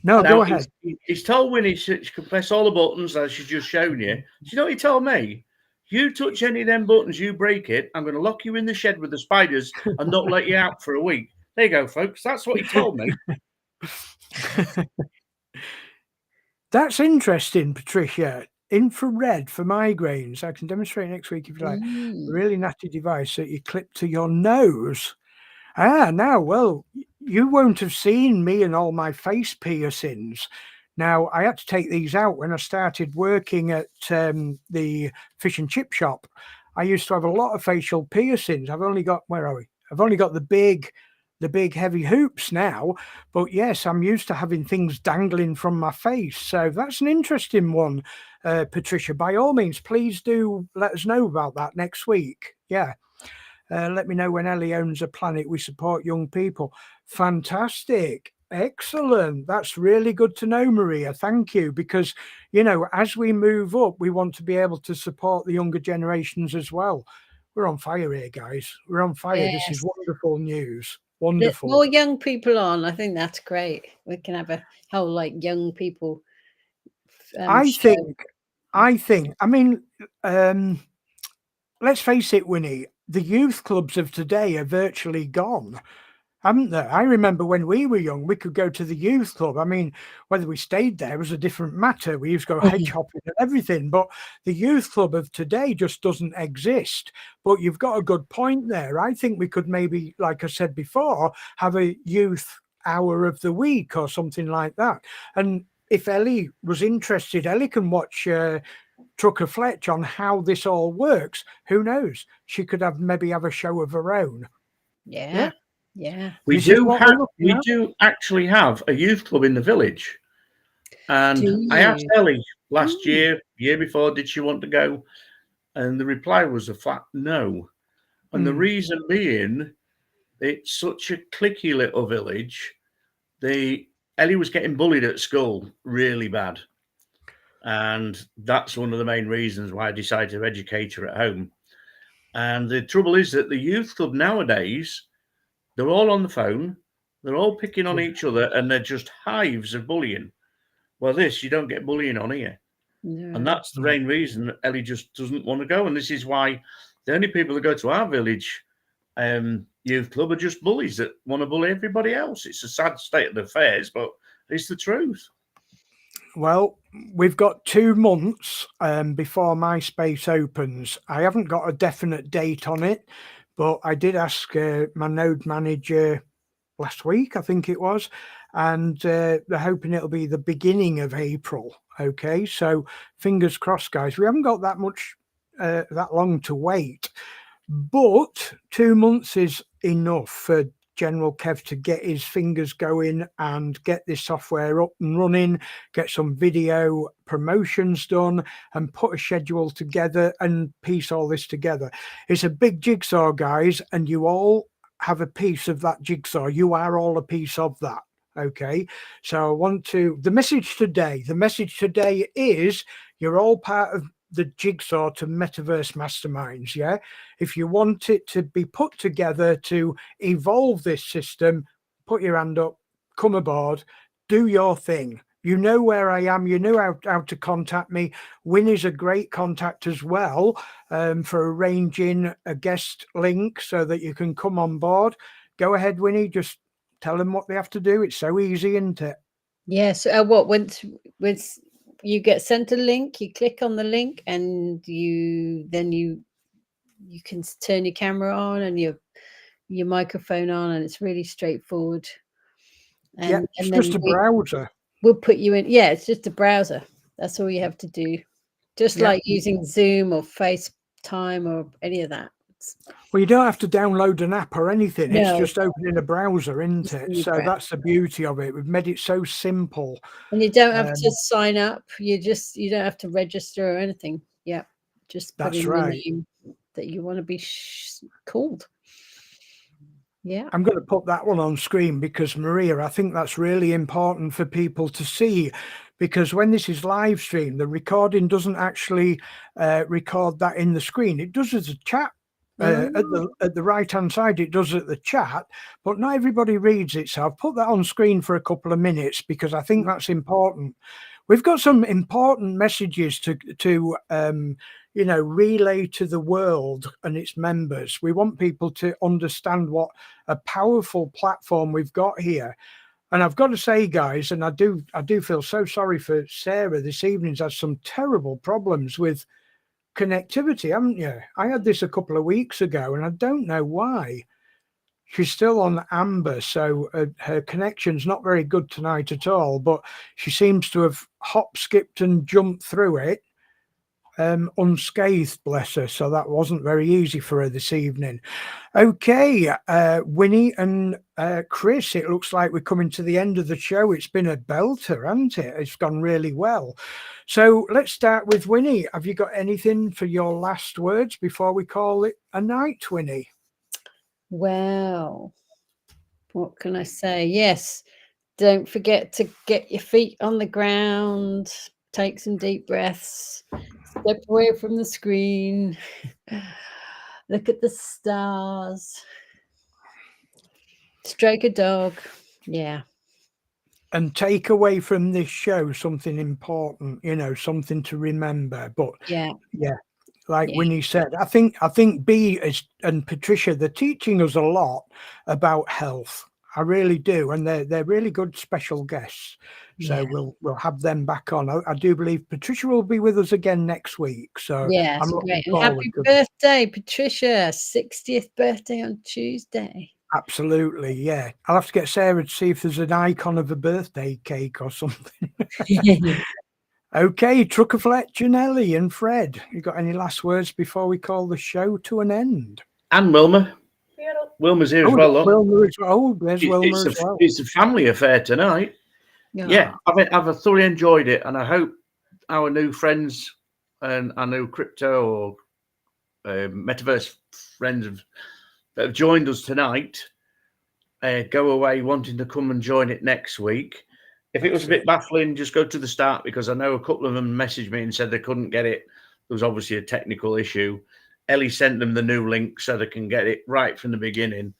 [SPEAKER 1] No, go ahead.
[SPEAKER 2] He's told Winnie she can press all the buttons as she's just shown you. Do you know what he told me? You touch any of them buttons, you break it, I'm going to lock you in the shed with the spiders and not let you out for a week. There you go, folks. That's what he told me.
[SPEAKER 1] That's interesting, Patricia. Infrared for migraines. I can demonstrate next week if you like. Really natty device that you clip to your nose. Now, well, you won't have seen me and all my face piercings. Now, I had to take these out when I started working at the fish and chip shop. I used to have a lot of facial piercings. I've only got, where are we? I've only got the big heavy hoops now. But yes, I'm used to having things dangling from my face. So that's an interesting one, Patricia. By all means, please do let us know about that next week. Yeah. Let me know when Ellie owns a planet. We support young people. Fantastic. Excellent. That's really good to know, Maria. Thank you. Because, you know, as we move up, we want to be able to support the younger generations as well. We're on fire here, guys. We're on fire. This is
[SPEAKER 3] Yes.
[SPEAKER 1] wonderful news.
[SPEAKER 3] There's
[SPEAKER 1] Wonderful.
[SPEAKER 3] more young people on. I think that's great. We can have a whole like young people.
[SPEAKER 1] I
[SPEAKER 3] show.
[SPEAKER 1] think, I mean, let's face it, Winnie, the youth clubs of today are virtually gone, haven't they? I remember when we were young, we could go to the youth club. I mean, whether we stayed there was a different matter. We used to go hedge hopping and everything, but the youth club of today just doesn't exist. But you've got a good point there. I think we could maybe, like I said before, have a youth hour of the week or something like that. And if Ellie was interested, Ellie can watch Trucker Fletch on how this all works. Who knows? She could maybe have a show of her own.
[SPEAKER 3] Yeah.
[SPEAKER 2] We
[SPEAKER 1] This is
[SPEAKER 2] do
[SPEAKER 1] what we're
[SPEAKER 2] have,
[SPEAKER 1] looking
[SPEAKER 2] we
[SPEAKER 1] at.
[SPEAKER 2] do actually have a youth club in the village. And
[SPEAKER 3] Do
[SPEAKER 2] I asked
[SPEAKER 3] you?
[SPEAKER 2] Ellie last year before, did she want to go? And the reply was a flat no. And the reason being, it's such a cliquey little village. Ellie was getting bullied at school really bad. And that's one of the main reasons why I decided to educate her at home. And the trouble is that the youth club nowadays, they're all on the phone, they're all picking on each other, and they're just hives of bullying. Well, you don't get bullying on here.
[SPEAKER 3] No.
[SPEAKER 2] And that's the main reason that Ellie just doesn't want to go. And this is why the only people that go to our village youth club are just bullies that want to bully everybody else. It's a sad state of affairs, but it's the truth.
[SPEAKER 1] Well, we've got 2 months before MySpace opens. I haven't got a definite date on it, but I did ask my node manager last week, I think it was, and they're hoping it'll be the beginning of April. Okay, so fingers crossed, guys. We haven't got that much, that long to wait, but 2 months is enough for General Kev to get his fingers going and get this software up and running, get some video promotions done and put a schedule together and piece all this together. It's a big jigsaw, guys, and you all have a piece of that jigsaw. You are all a piece of that. Okay, so I want to, the message today is you're all part of the jigsaw to Metaverse Masterminds. Yeah, if you want it to be put together to evolve this system, put your hand up, come aboard, do your thing. You know where I am. You know how to contact me. Winnie's a great contact as well for arranging a guest link so that you can come on board. Go ahead, Winnie. Just tell them what they have to do. It's so easy, isn't it?
[SPEAKER 3] Yes. Once you get sent a link, you click on the link, and you can turn your camera on and your microphone on, and it's really straightforward. And,
[SPEAKER 1] yeah, it's
[SPEAKER 3] and
[SPEAKER 1] just a browser.
[SPEAKER 3] We'll put you in. Yeah, it's just a browser. That's all you have to do. Just like using Zoom or FaceTime or any of that.
[SPEAKER 1] Well, you don't have to download an app or anything.
[SPEAKER 3] No.
[SPEAKER 1] It's just opening a browser, isn't it? So that's the beauty of it. We've made it so simple.
[SPEAKER 3] And you don't have to sign up. You don't have to register or anything. Yeah, just put in the name that you want to be called. Yeah,
[SPEAKER 1] I'm going to put that one on screen because, Maria, I think that's really important for people to see, because when this is live stream, the recording doesn't actually record that in the screen. It does as a chat. At the right hand side, it does at the chat, but not everybody reads it. So I've put that on screen for a couple of minutes because I think that's important. We've got some important messages to relay to the world and its members. We want people to understand what a powerful platform we've got here. And I've got to say, guys, and I do feel so sorry for Sarah this evening's had some terrible problems with connectivity, haven't you? I had this a couple of weeks ago and I don't know why. She's still on amber, so her connection's not very good tonight at all, but she seems to have hop, skipped and jumped through it unscathed, bless her. So that wasn't very easy for her this evening. Okay, Winnie and Chris, it looks like we're coming to the end of the show. It's been a belter, hasn't it? It's gone really well. So let's start with Winnie. Have you got anything for your last words before we call it a night, Winnie?
[SPEAKER 3] Well, what can I say? Yes, don't forget to get your feet on the ground, take some deep breaths, step away from the screen, look at the stars, stroke a dog. Yeah.
[SPEAKER 1] And take away from this show something important, something to remember. But
[SPEAKER 3] Yeah.
[SPEAKER 1] like
[SPEAKER 3] Yeah.
[SPEAKER 1] Winnie said, I think B and Patricia, they're teaching us a lot about health. I really do, and they're really good special guests. So
[SPEAKER 3] Yeah.
[SPEAKER 1] we'll have them back on. I do believe Patricia will be with us again next week. So
[SPEAKER 3] Yeah,
[SPEAKER 1] I'm
[SPEAKER 3] so
[SPEAKER 1] looking
[SPEAKER 3] great. And
[SPEAKER 1] forward
[SPEAKER 3] happy
[SPEAKER 1] to it.
[SPEAKER 3] birthday, Patricia. 60th birthday on Tuesday.
[SPEAKER 1] Absolutely, yeah. I'll have to get Sarah to see if there's an icon of a birthday cake or something. Okay, Trucker Fletcher, Nelly and Fred, you got any last words before we call the show to an end?
[SPEAKER 2] And Wilma. Wilma's here as well.
[SPEAKER 1] Wilma as well. Oh, there's Wilma as well.
[SPEAKER 2] It's a family affair tonight. Yeah, I've thoroughly enjoyed it, and I hope our new friends and our new crypto or metaverse friends that have joined us tonight go away wanting to come and join it next week. If it was a bit baffling, just go to the start, because I know a couple of them messaged me and said they couldn't get it. There was obviously a technical issue. Ellie sent them the new link so they can get it right from the beginning.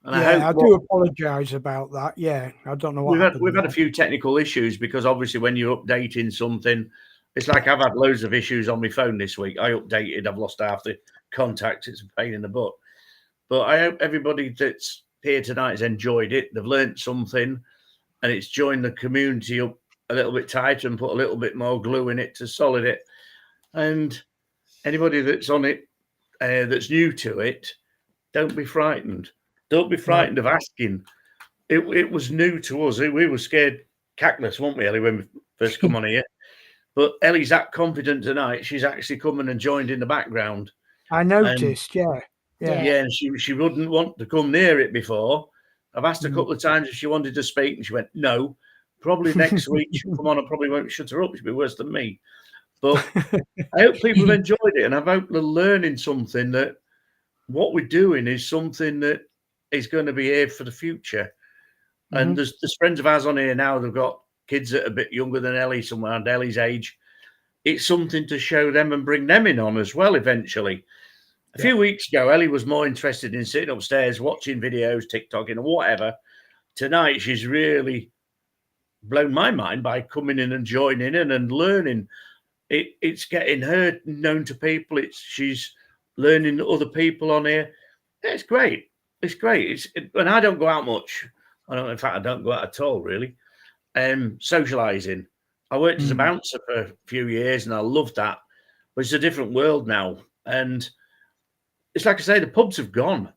[SPEAKER 2] And
[SPEAKER 1] I do apologise about that. Yeah, I don't know what happened.
[SPEAKER 2] We've had a few technical issues, because obviously when you're updating something, it's like I've had loads of issues on my phone this week. I updated, I've lost half the contacts. It's a pain in the butt. But I hope everybody that's here tonight has enjoyed it. They've learned something, and it's joined the community up a little bit tighter and put a little bit more glue in it to solid it. And anybody that's on it, that's new to it, don't be frightened. Don't be frightened of asking. It was new to us. We were scared cackless, weren't we, Ellie, when we first come on here? But Ellie's that confident tonight. She's actually coming and joined in the background.
[SPEAKER 1] I noticed, yeah.
[SPEAKER 2] And she wouldn't want to come near it before. I've asked a couple of times if she wanted to speak, and she went, no. Probably next week she'll come on and probably won't shut her up. She'll be worse than me. But I hope people have enjoyed it, and I hope they're learning something, that what we're doing is something that is going to be here for the future. And there's friends of ours on here now, they've got kids that are a bit younger than Ellie, somewhere around Ellie's age. It's something to show them and bring them in on as well eventually. A few weeks ago, Ellie was more interested in sitting upstairs, watching videos, TikToking or whatever. Tonight, she's really blown my mind by coming in and joining in and learning. It's getting her known to people. She's learning other people on here. It's great. It's great. And I don't go out much. In fact, I don't go out at all, really. Socializing. I worked as a bouncer for a few years, and I loved that. But it's a different world now. And it's like I say, the pubs have gone.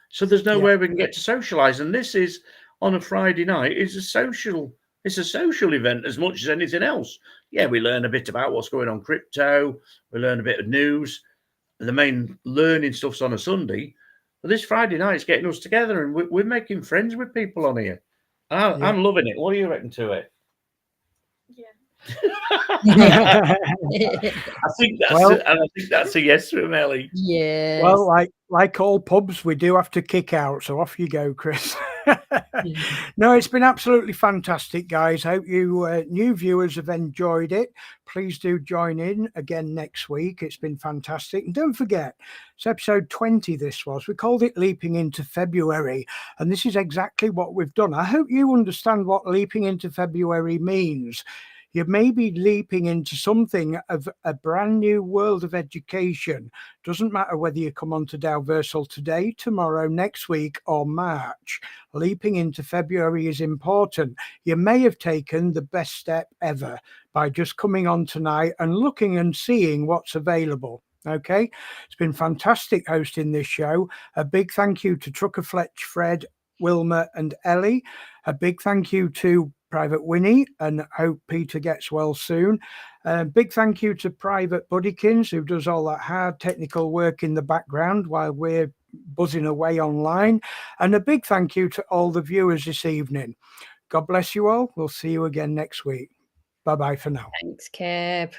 [SPEAKER 2] So there's nowhere we can get to socialize. And this is on a Friday night. It's a social event as much as anything else. Yeah, we learn a bit about what's going on crypto. We learn a bit of news. And the main learning stuff's on a Sunday. But this Friday night is getting us together, and we're making friends with people on here. I'm loving it. What do you reckon to it? I think that's a yes from Ellie.
[SPEAKER 3] Yeah.
[SPEAKER 1] Well, like all pubs, we do have to kick out. So off you go, Chris. No, it's been absolutely fantastic, guys. Hope you new viewers have enjoyed it. Please do join in again next week. It's been fantastic. And don't forget, it's episode 20 this was. We called it Leaping into February. And this is exactly what we've done. I hope you understand what leaping into February means. You may be leaping into something of a brand new world of education. Doesn't matter whether you come on to Dalversal today, tomorrow, next week, or March. Leaping into February is important. You may have taken the best step ever by just coming on tonight and looking and seeing what's available. Okay, it's been fantastic hosting this show. A big thank you to Trucker Fletch, Fred, Wilma, and Ellie. A big thank you to Private Winnie, and hope Peter gets well soon. Big thank you to Private Buddykins, who does all that hard technical work in the background while we're buzzing away online. And a big thank you to all the viewers this evening. God bless you all. We'll see you again next week. Bye-bye for now.
[SPEAKER 3] Thanks, Kev.